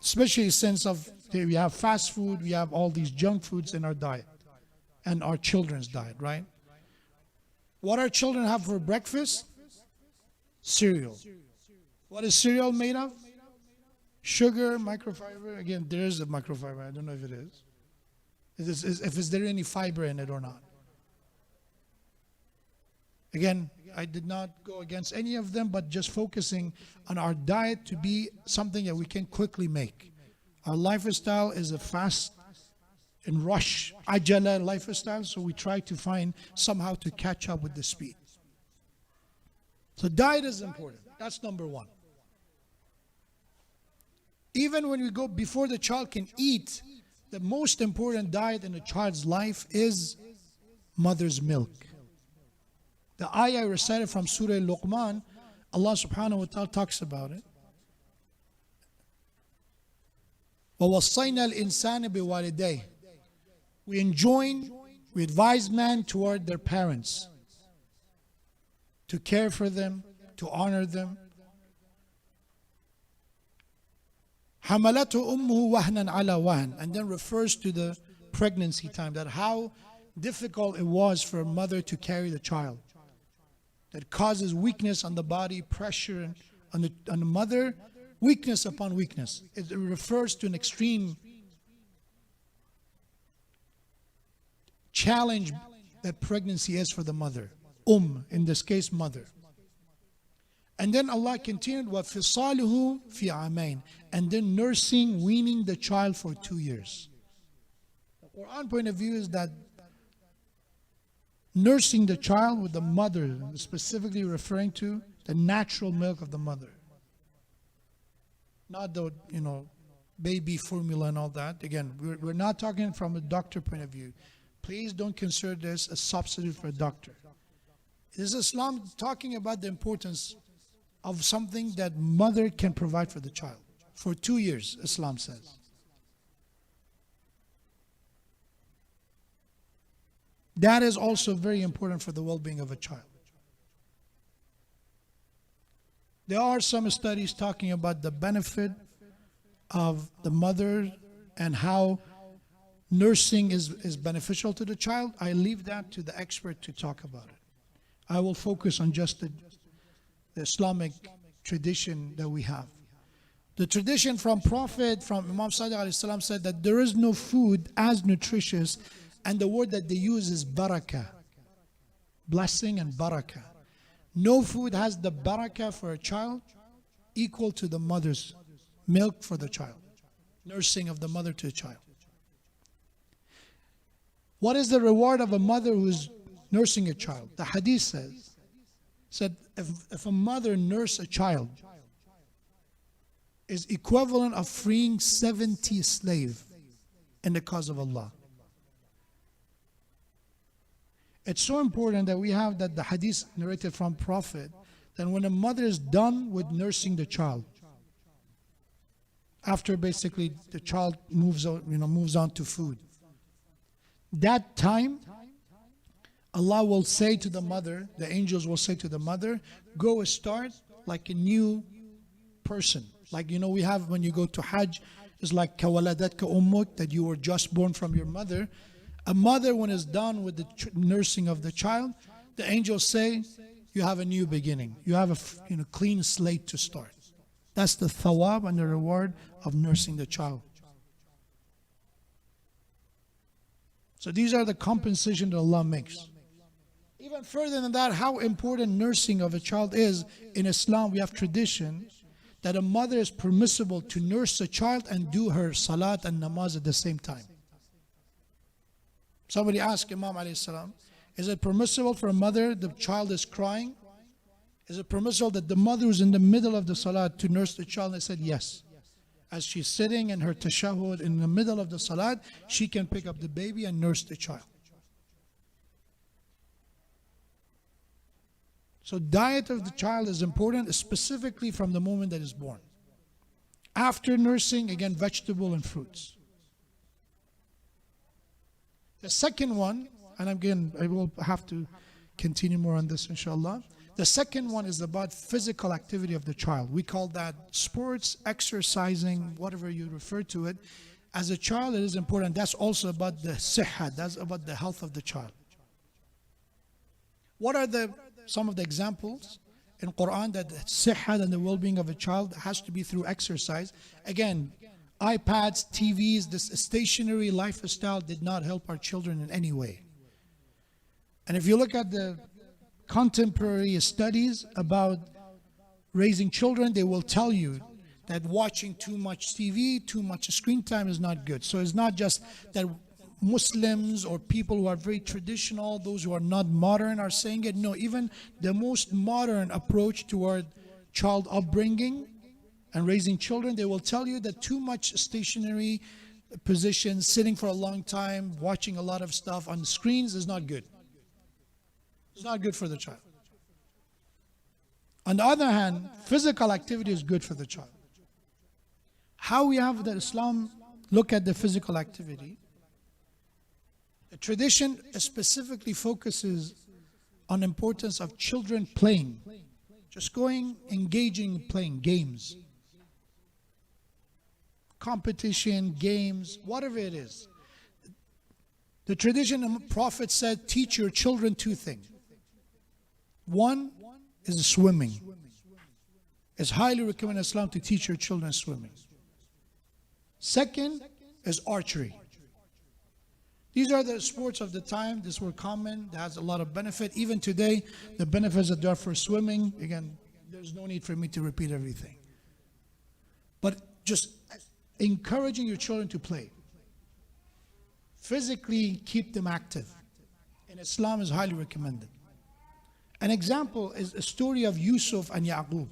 Especially since we have fast food, we have all these junk foods in our diet and our children's diet, right? What our children have for breakfast? Cereal. What is cereal made of? Sugar, microfiber. Again, there is a microfiber. I don't know if it is. Is there any fiber in it or not? Again, I did not go against any of them, but just focusing on our diet to be something that we can quickly make. Our lifestyle is a fast and rush, ajala lifestyle, so we try to find somehow to catch up with the speed. So diet is important. That's number one. Even when we go before the child can eat, the most important diet in a child's life is mother's milk. The ayah recited from Surah Luqman, Allah subhanahu wa ta'ala talks about it. وَوَصَّيْنَا الْإِنسَانِ بِوَالِدَيْهِ. We advise man toward their parents, to care for them, to honor them. حَمَلَتْهُ أُمُّهُ وَهْنًا عَلَى وَهْنٍ. And then refers to the pregnancy time, that how difficult it was for a mother to carry the child. That causes weakness on the body, pressure on the mother, weakness upon weakness. It refers to an extreme challenge that pregnancy is for the mother. In this case, mother. And then Allah continued, وَفِصَالُهُ فِي عَامَيْنِ. And then nursing, weaning the child for 2 years. The Quran point of view is that nursing the child with the mother, specifically referring to the natural milk of the mother. Not the, baby formula and all that. Again, we're not talking from a doctor point of view. Please don't consider this a substitute for a doctor. Is Islam talking about the importance of something that mother can provide for the child? For 2 years, Islam says. That is also very important for the well-being of a child. There are some studies talking about the benefit of the mother and how nursing is beneficial to the child. I leave that to the expert to talk about it. I will focus on just the Islamic tradition that we have. The tradition from Prophet, from Imam Sadiq said that there is no food as nutritious, and the word that they use is barakah, blessing and barakah. No food has the barakah for a child equal to the mother's milk for the child, nursing of the mother to the child. What is the reward of a mother who is nursing a child? The hadith said if a mother nurses a child, is equivalent of freeing 70 slaves in the cause of Allah. It's so important that we have that the hadith narrated from Prophet, that when a mother is done with nursing the child, after basically the child moves on to food, that time Allah will say to the mother, the angels will say to the mother, go start like a new person. Like, we have when you go to Hajj, it's like kawaladatka ummuk, that you were just born from your mother. A mother, when is done with the nursing of the child, the angels say, you have a new beginning. You have a clean slate to start. That's the thawab and the reward of nursing the child. So these are the compensation that Allah makes. Even further than that, how important nursing of a child is. In Islam, we have tradition that a mother is permissible to nurse a child and do her salat and namaz at the same time. Somebody asked Imam alayhi salam, is it permissible for a mother, the child is crying, is it permissible that the mother who's in the middle of the salat to nurse the child? I said yes. As she's sitting in her tashahhud in the middle of the salat, she can pick up the baby and nurse the child. So diet of the child is important, specifically from the moment that is born. After nursing, again, vegetable and fruits. The second one, and again, I will have to continue more on this inshallah. The second one is about physical activity of the child. We call that sports, exercising, whatever you refer to it. As a child, it is important. That's also about the sihha, that's about the health of the child. What are some of the examples in Quran that the sihha and the well-being of a child has to be through exercise? Again, iPads, TVs, this stationary lifestyle did not help our children in any way. And if you look at the contemporary studies about raising children, they will tell you that watching too much TV, too much screen time is not good. So it's not just that Muslims or people who are very traditional, those who are not modern are saying it. No, even the most modern approach toward child upbringing and raising children, they will tell you that too much stationary position, sitting for a long time, watching a lot of stuff on screens is not good. It's not good for the child. On the other hand, physical activity is good for the child. How we have that Islam look at the physical activity? The tradition specifically focuses on importance of children playing, just going, engaging, playing games, competition, games, whatever it is. The tradition of the Prophet said, teach your children two things. One is swimming. It's highly recommended in Islam to teach your children swimming. Second is archery. These are the sports of the time. These were common. That has a lot of benefit. Even today, the benefits that there are for swimming, again, there's no need for me to repeat everything. But just encouraging your children to play. Physically keep them active. In Islam is highly recommended. An example is a story of Yusuf and Yaqub.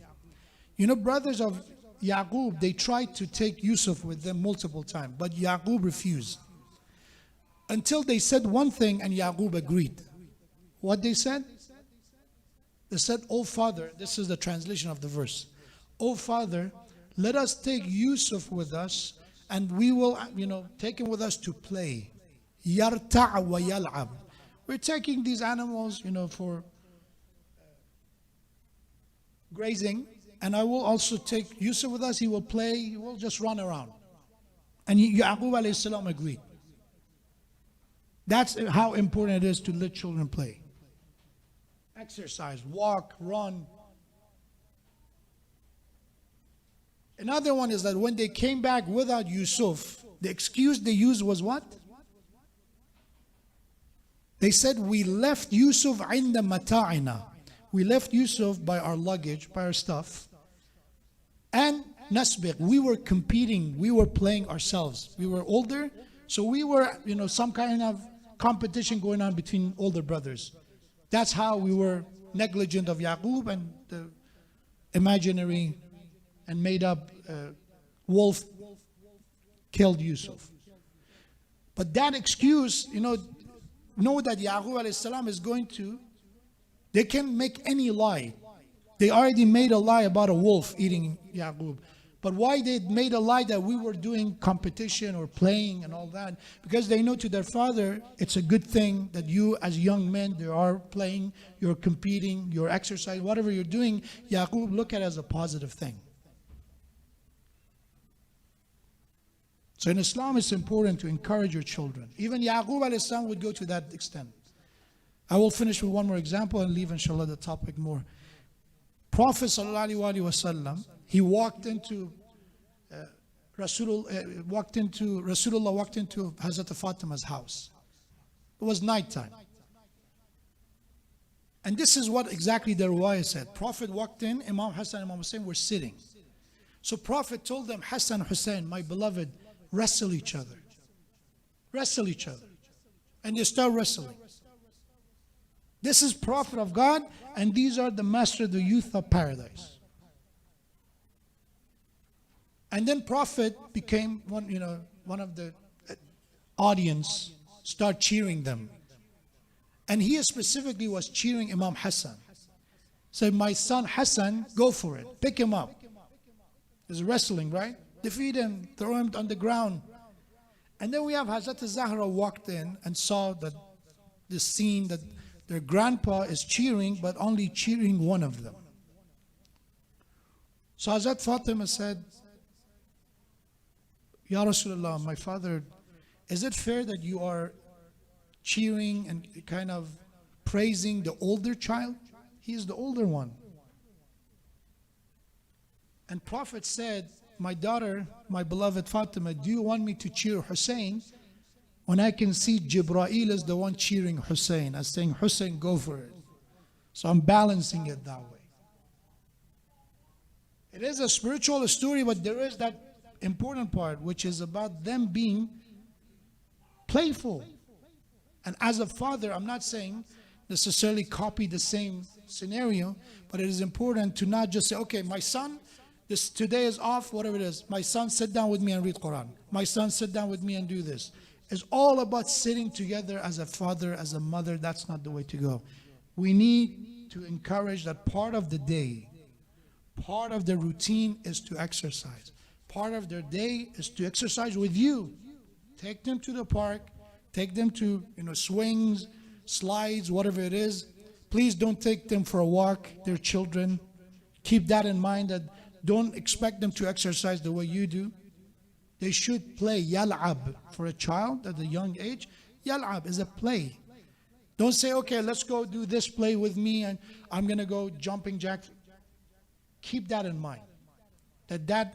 Brothers of Yaqub, they tried to take Yusuf with them multiple times, but Yaqub refused. Until they said one thing and Yaqub agreed. What they said? They said, "Oh Father," this is the translation of the verse. "Oh Father, let us take Yusuf with us and we will, take him with us to play. Yarta' wa yal'ab." We're taking these animals, for grazing, and I will also take Yusuf with us. He will play, he will just run around. And Yaqub alayhi salam agreed. That's how important it is to let children play. Exercise, walk, run. Another one is that when they came back without Yusuf, the excuse they used was what? They said, we left Yusuf عند متاعنا. We left Yusuf by our luggage, by our stuff. And nasbiq, we were competing, we were playing ourselves. We were older, so we were, some kind of competition going on between older brothers. That's how we were negligent of Yaqub, and the imaginary and made up wolf killed Yusuf. But that excuse, know that Yaqub alayhi salam is going to, they can make any lie. They already made a lie about a wolf eating Yaqub. But why they made a lie that we were doing competition or playing and all that? Because they know to their father, it's a good thing that you as young men, they are playing, you're competing, you're exercising, whatever you're doing, Yaqub, look at it as a positive thing. So in Islam, it's important to encourage your children. Even Yaqub alayhi salam would go to that extent. I will finish with one more example and leave, inshallah, the topic more. Prophet sallallahu alaihi wasallam, he walked into Rasulullah walked into Hazrat Fatima's house. It was nighttime. And this is what exactly the riwayah said. Prophet walked in, Imam Hassan and Imam Hussein were sitting. So Prophet told them, Hassan, Hussein, my beloved, wrestle each other. Wrestle each other. And they start wrestling. This is Prophet of God, and these are the master of the youth of paradise. And then Prophet became one of the audience, start cheering them. And he specifically was cheering Imam Hassan. Said, my son Hassan, go for it. Pick him up. There's wrestling, right? Defeat him, throw him on the ground. And then we have Hazrat Zahra walked in and saw that this scene that their grandpa is cheering, but only cheering one of them. So Hazrat Fatima said, Ya Rasulullah, my father, is it fair that you are cheering and kind of praising the older child? He is the older one. And Prophet said, my daughter, my beloved Fatima, do you want me to cheer Hussein when I can see Jibreel is the one cheering Hussein, as saying, Hussein, go for it. So I'm balancing it that way. It is a spiritual story, but there is that important part, which is about them being playful. And as a father, I'm not saying necessarily copy the same scenario, but it is important to not just say, okay, my son, today is off, whatever it is. My son, sit down with me and read Quran. My son, sit down with me and do this. It's all about sitting together as a father, as a mother. That's not the way to go. We need to encourage that part of the day, part of the routine is to exercise. Part of their day is to exercise with you. Take them to the park. Take them to swings, slides, whatever it is. Please don't take them for a walk. They're children. Keep that in mind, that don't expect them to exercise the way you do. They should play. Yal'ab for a child at a young age. Yal'ab is a play. Don't say, okay, let's go do this play with me and I'm going to go jumping jack. Keep that in mind. That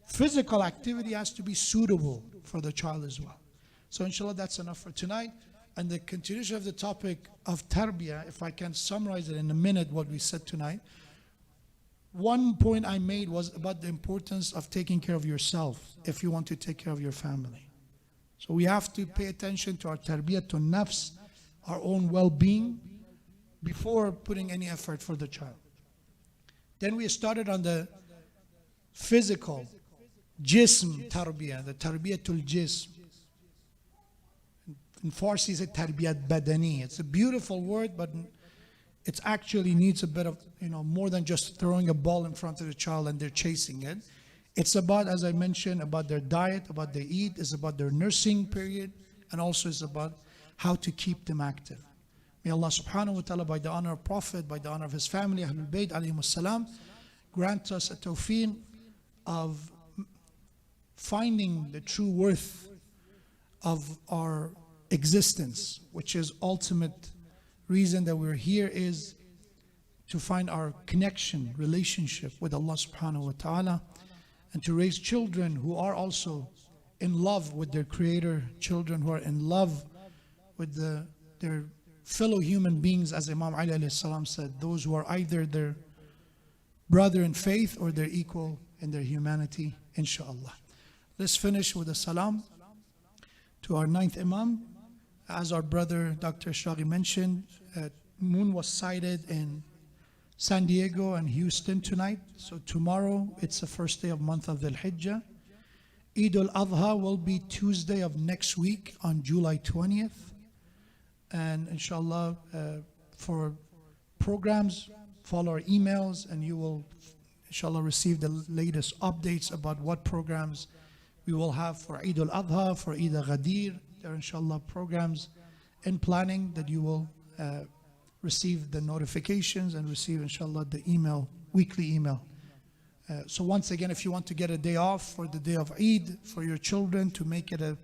physical activity has to be suitable for the child as well. So inshallah, that's enough for tonight. And the continuation of the topic of tarbiyah, if I can summarize it in a minute what we said tonight. One point I made was about the importance of taking care of yourself if you want to take care of your family. So we have to pay attention to our tarbiyah to nafs, our own well-being, before putting any effort for the child. Then we started on the physical, jism tarbiyah, the tarbiyatul jism. In Farsi, it's tarbiyat badani. It's a beautiful word, but it actually needs a bit of, more than just throwing a ball in front of the child and they're chasing it. It's about, as I mentioned, about their diet, about their eat, it's about their nursing period, and also it's about how to keep them active. May Allah subhanahu wa ta'ala, by the honor of Prophet, by the honor of his family, Ahlul Bayt alayhimus salam, grant us a tawfiq of finding the true worth of our existence, which is ultimate reason that we're here, is to find our connection, relationship with Allah subhanahu wa ta'ala, and to raise children who are also in love with their Creator, children who are in love with their fellow human beings, as Imam Ali alayhi salam said, those who are either their brother in faith or their equal in their humanity, inshallah. Let's finish with a salam to our 9th Imam. As our brother Dr. Shaghi mentioned, moon was sighted in San Diego and Houston tonight. So tomorrow, it's the first day of month of Dhul Hijjah. Eid al-Adha will be Tuesday of next week on July 20th. And inshallah, for programs, follow our emails and you will inshallah receive the latest updates about what programs we will have for Eid al-Adha, for Eid al-Ghadir. There are inshallah programs in planning that you will receive the notifications and receive inshallah the email, weekly email. So once again, if you want to get a day off for the day of Eid for your children, to make it a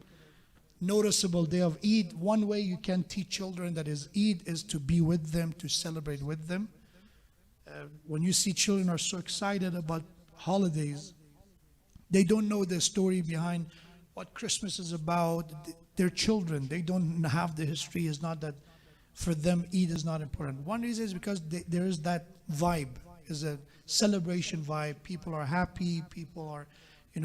noticeable day of Eid, one way you can teach children that is Eid is to be with them, to celebrate with them. When you see children are so excited about holidays, they don't know the story behind what Christmas is about. They're children. They don't have the history. It's not that for them Eid is not important. One reason is because there is that vibe. Is a celebration vibe. People are happy. People are,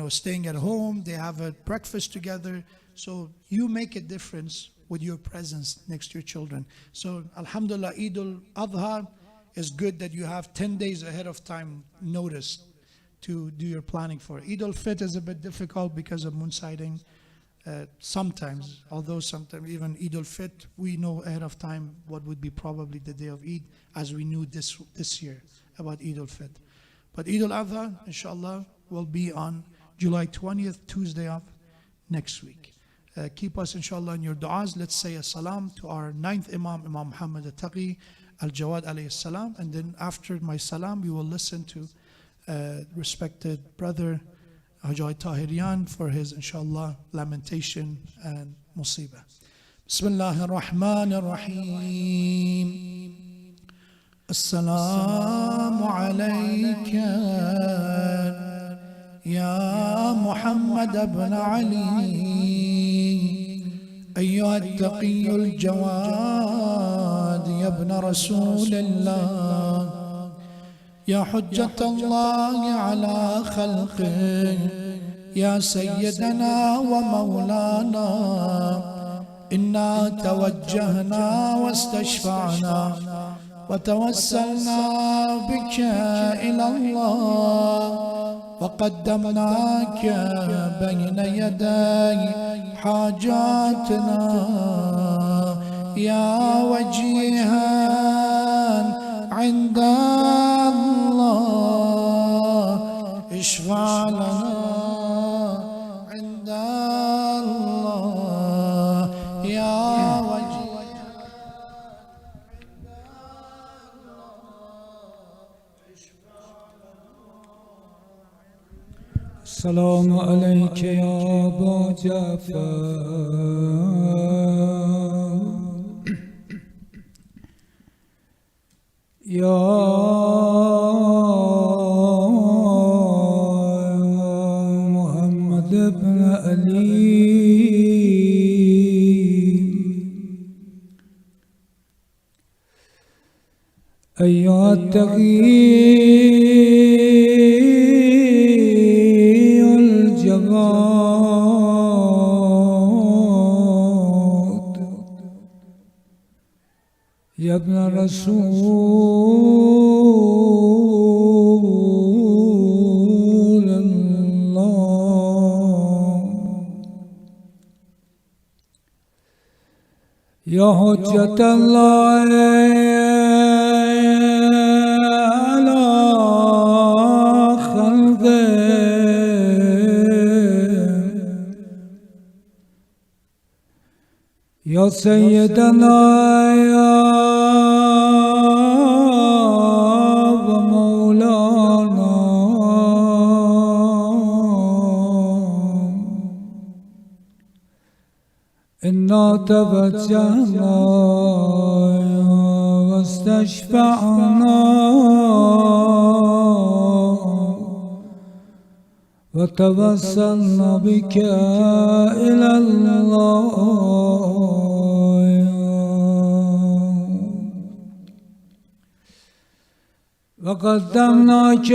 staying at home. They have a breakfast together. So you make a difference with your presence next to your children. So alhamdulillah, Eid al-Adha is good that you have 10 days ahead of time notice to do your planning for. Eid al-Fitr is a bit difficult because of moon sighting. Sometimes, although sometimes even Eid al-Fitr, we know ahead of time what would be probably the day of Eid, as we knew this year about Eid al-Fitr. But Eid al-Adha, inshallah, will be on July 20th, Tuesday of next week. Keep us inshallah in your du'as. Let's say a salam to our 9th Imam, Imam Muhammad al-Taqi al-Jawad alayhi salam. And then after my salam, we will listen to respected brother Hajjai Tahirian for his inshallah lamentation and musibah. Bismillahir Rahmanir Rahim. Assalamu alayka ya Muhammad ibn Ali ayyuha at-taqiyul jawad ya ibn Rasulillah يا حجة الله على خلقه يا سيدنا ومولانا إنا توجهنا واستشفعنا وتوسلنا بك إلى الله وقدمناك بين يدي حاجاتنا يا وجيها عند الله اشفع لنا عند الله يا وجه السلام عليك يا أبا جعفر يا محمد بن علي أيها التقي الجواد يا ابن رسول الله يا حجة الله على خلقه يا سيدنا يا ومولانا إنا توجهنا واستشفعنا وتوسلنا بك إلى الله وقدمناك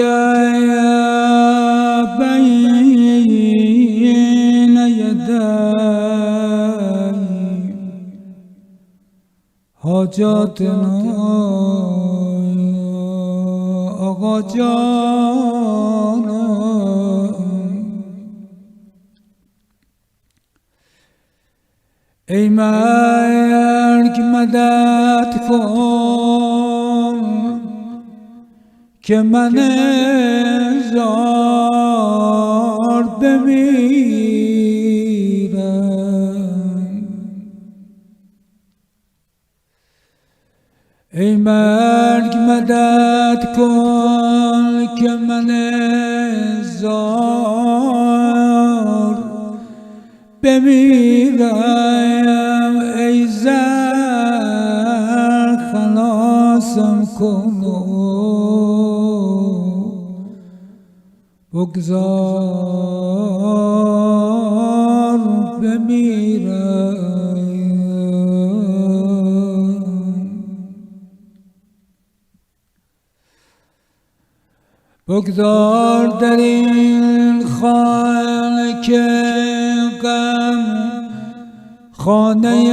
بين يدي حاجاتنا آقا جانا ای مرگ مدد کن که من زار بمیرم ای مرگ مدد کن که من زار بمیرم ای زر خلاصم کن بگذار بمیرم بگذار در این خانه که غم خانه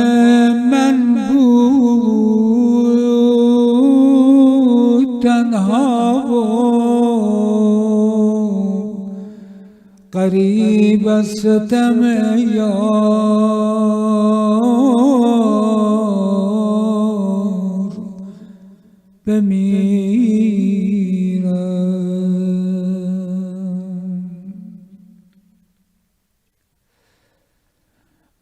من بود تنها قریب از ستم یار بمیرم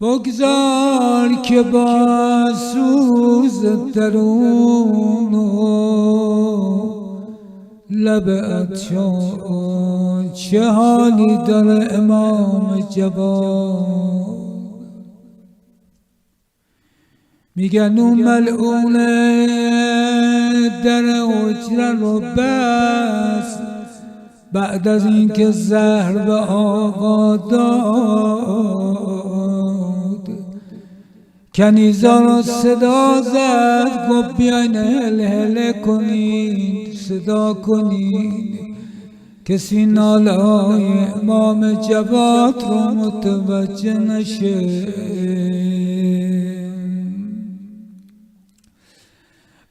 بگذار که با سوز درون لب عطشان چه حالی داره امام جواد میگن اون ملعونه در حجره رو بست بعد از اینکه زهر به آقا داد کنیزا رو صدا زد گفت بیاین هله کنید صدا کنید کسی ناله های امام جواد رو متوجه نشه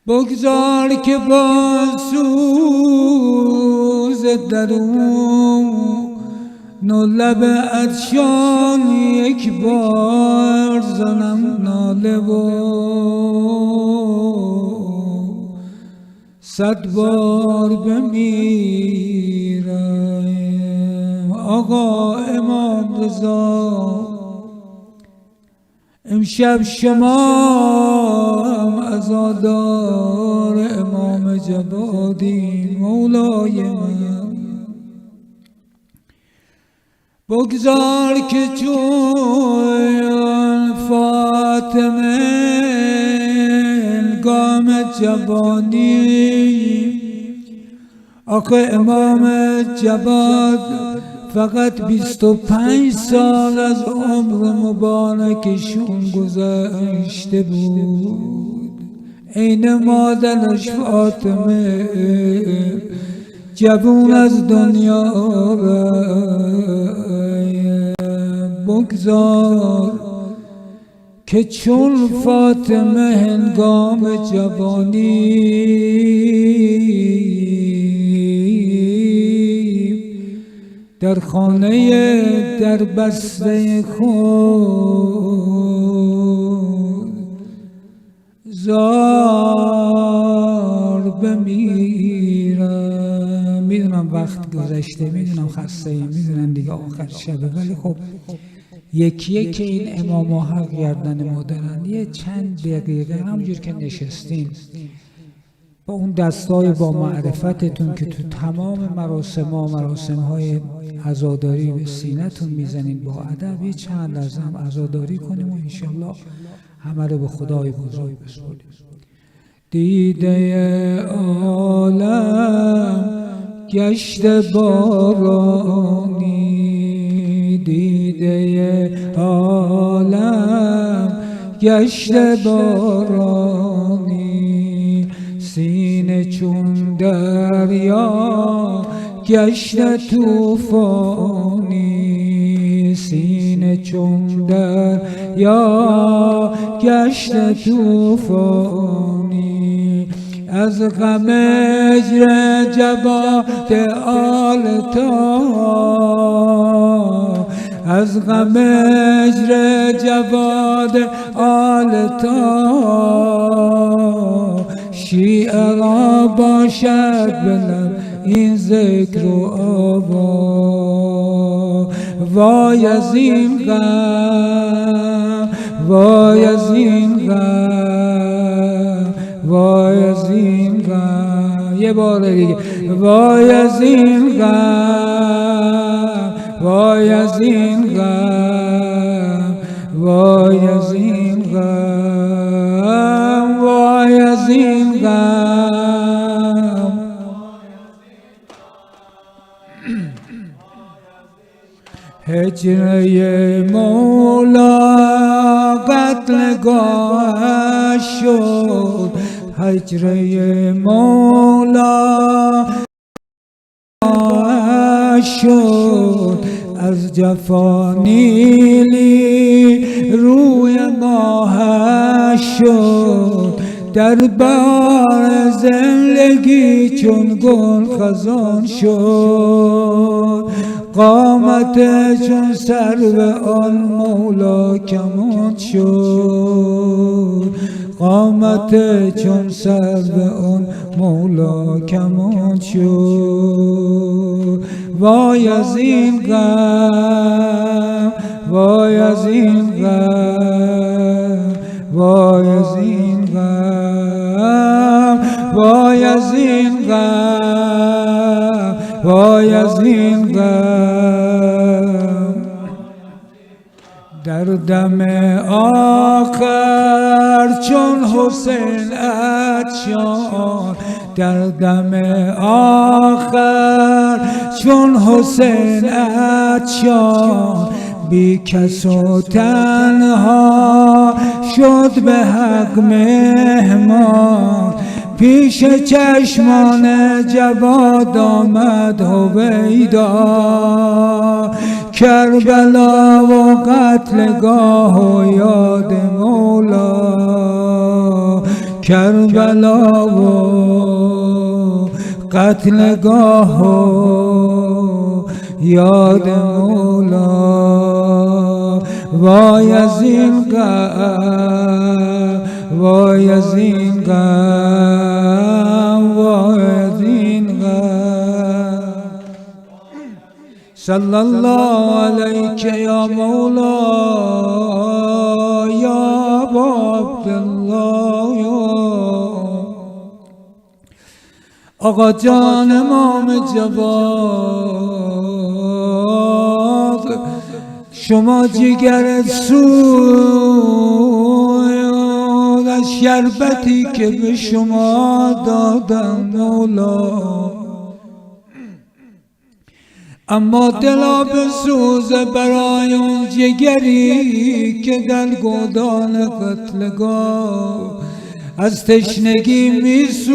بگذار که با سوز درون لب عطشان یک بار زنم ناله و 100 بار بمیرم آقا امام رضا امشب شما هم عزادار امام جوادی مولای من بگذار که چون فاطمه هنگام جوانی آقا امام جواد فقط 25 سال از عمر مبارکشون گذشته بود عین مادرش فاطمه جوون از دنیا بگذار که چون فاطمه هنگام جوانی در خانه در بسته خود زار بمیرم میدونم وقت گذشته میدونم خسته ایم میدونم دیگه آخر شبه ولی خب یکی که این امام حق گردن ما دارن یه چند دقیقه همونجور که نشستین با اون دستای با معرفتتون که تو تمام مراسم‌های عزاداری به سینه‌تون میزنین با ادب یه چند لحظه هم عزاداری کنیم و انشالله همه رو به خدای بزرگ بسپاریم دیده عالم گشته بارانی، دیده عالم گشته بارانی، سینه چون دریا گشته طوفانی، سینه چون دریا گشته طوفانی، از غم اجر جواد آل طاها، از غم اجر جواد آل طاها، شیعه را باشد بلند این ذکر و آوا. وای از این غم، وای از این غم، وای از این غم، یه بار دیگه، وای از این غم، وای از این غم، وای از این غم، وای از این غم. هجره مولا قتلگاهش شد، هجره مولا شد، از جفا نیلی روی ماهش شد، در بار زندگی چون گل خزان شد، قامت چون سرو آن مولا کمان شد، قامت چون سرو آن مولا کمان شد. وای از این غم، وای از این غم، وای از این غم، وای از این غم، وای از این غم. در دم آخر چون حسین عطشان، در دم آخر چون حسین عطشان، بی کس و تنها شد به حق مهمان، پیش چشمان جواد آمد هویدا، کربلا و قتلگاه و یاد مولا، کربلا و قتلگاه و یاد مولا. وای از این غم، وای از این غم، وای از این غم. صلی الله علیک یا مولا یا ابا عبدالله یا آقا جان امام جواد، شما جگر سود از شربتی که به شما دادم مولا، اما دلا بسوزه برای اون جگری که در گودال قتلگاه از تشنگی میسوزد.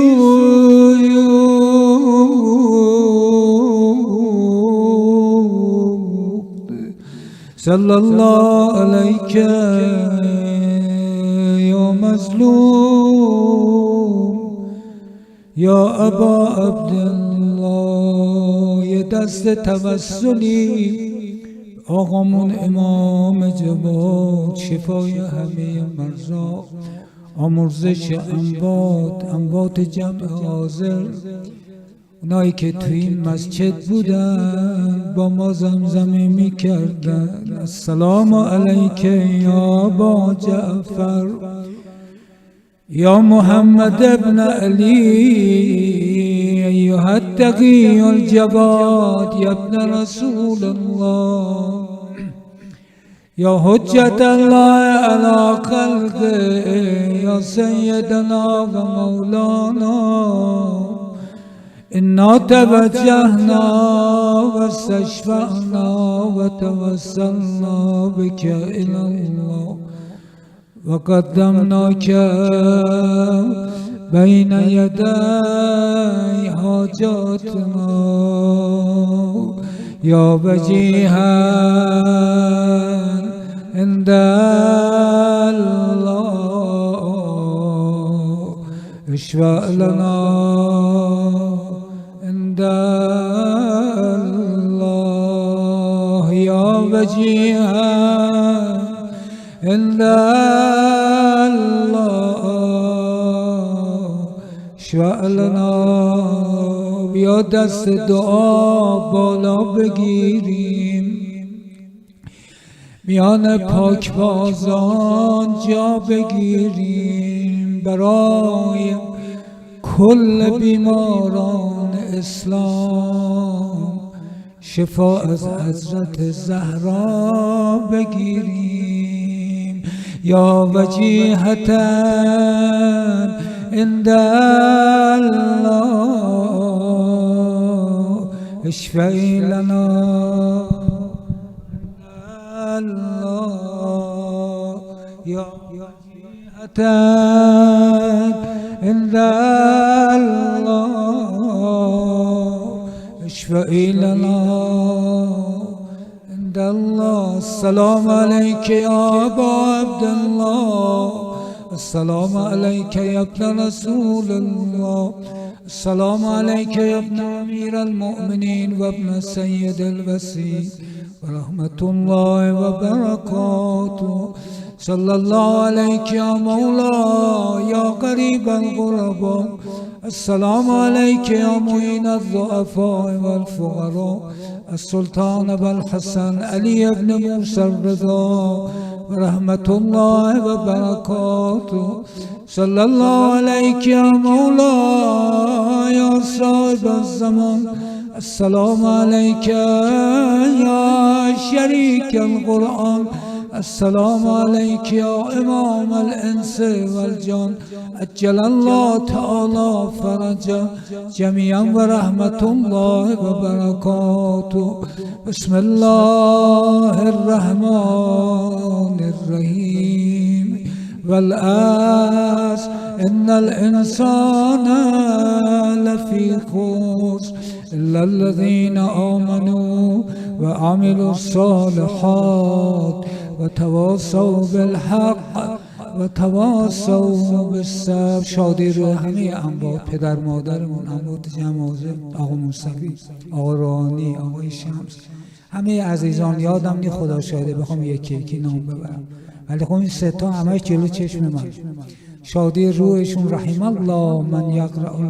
صلی الله علیک یا مظلوم یا ابا عبدالله. یه دست توسلی آقامون امام جواد، شفای همه مرضا، آمرزش اموات جمع حاضر، اونایی که توی این مسجد بودن با ما زمزمه می کردن. السلام علیک یا ابا جعفر یا محمد ابن علی ایها التقی الجواد یا ابن رسول الله یا حجت الله علی خلقه یا سیدنا و مولانا انا توجهنا و استشفعنا و توسلنا بك الى الله و قدمناك بین یدی حاجاتنا یا وجیها عند الله اشفع لنا عند الله یا وجیها عند الله اشفع لنا. بیا دست دعا بالا بگیریم، میان پاکبازان جا بگیریم، برای کل بیماران اسلام شفا از حضرت زهرا بگیریم. یا وجیهتا عند الله اشفعی لنا الله یا وجیهتا عند الله اشفعی لنا عند الله. السلام علیک یا ابا عبدالله، السلام علیک یا ابن رسول الله، السلام علیک یا ابن امیر المؤمنین و ابن سید الوسیع و رحمت الله و برکاته. صلی الله علیک یا مولا یا قریب الغرباء، السلام علیک یا معین الضعفاء والفقراء، السلطان ابو الحسن علی ابن موسی الرضا و رحمت الله و برکاته. صلی الله علیک یا مولا یا صاحب الزمان، السلام علیک یا شریک القرآن، السلام علیک یا امام الانس والجان، عجل الله تعالی فرجه جمیعا و رحمت الله و برکاته. بسم الله الرحمن الرحیم. والعصر ان الانسان لفی خسر الا الذين آمنوا وعملوا الصالحات وتواصوا بالحق وتواصوا بالصبر. شادی رو همه انبار، پدر مادرمون، اموات جنازه، آقا موسوی، آقا روحانی، آقای شمس، همه عزیزان یادم نی، خدا شاهده بخوام یکی یکی نام ببرم، ولی خب این سه تا همه جلو چشم من. شادی روحشون، رحم الله من یقرأ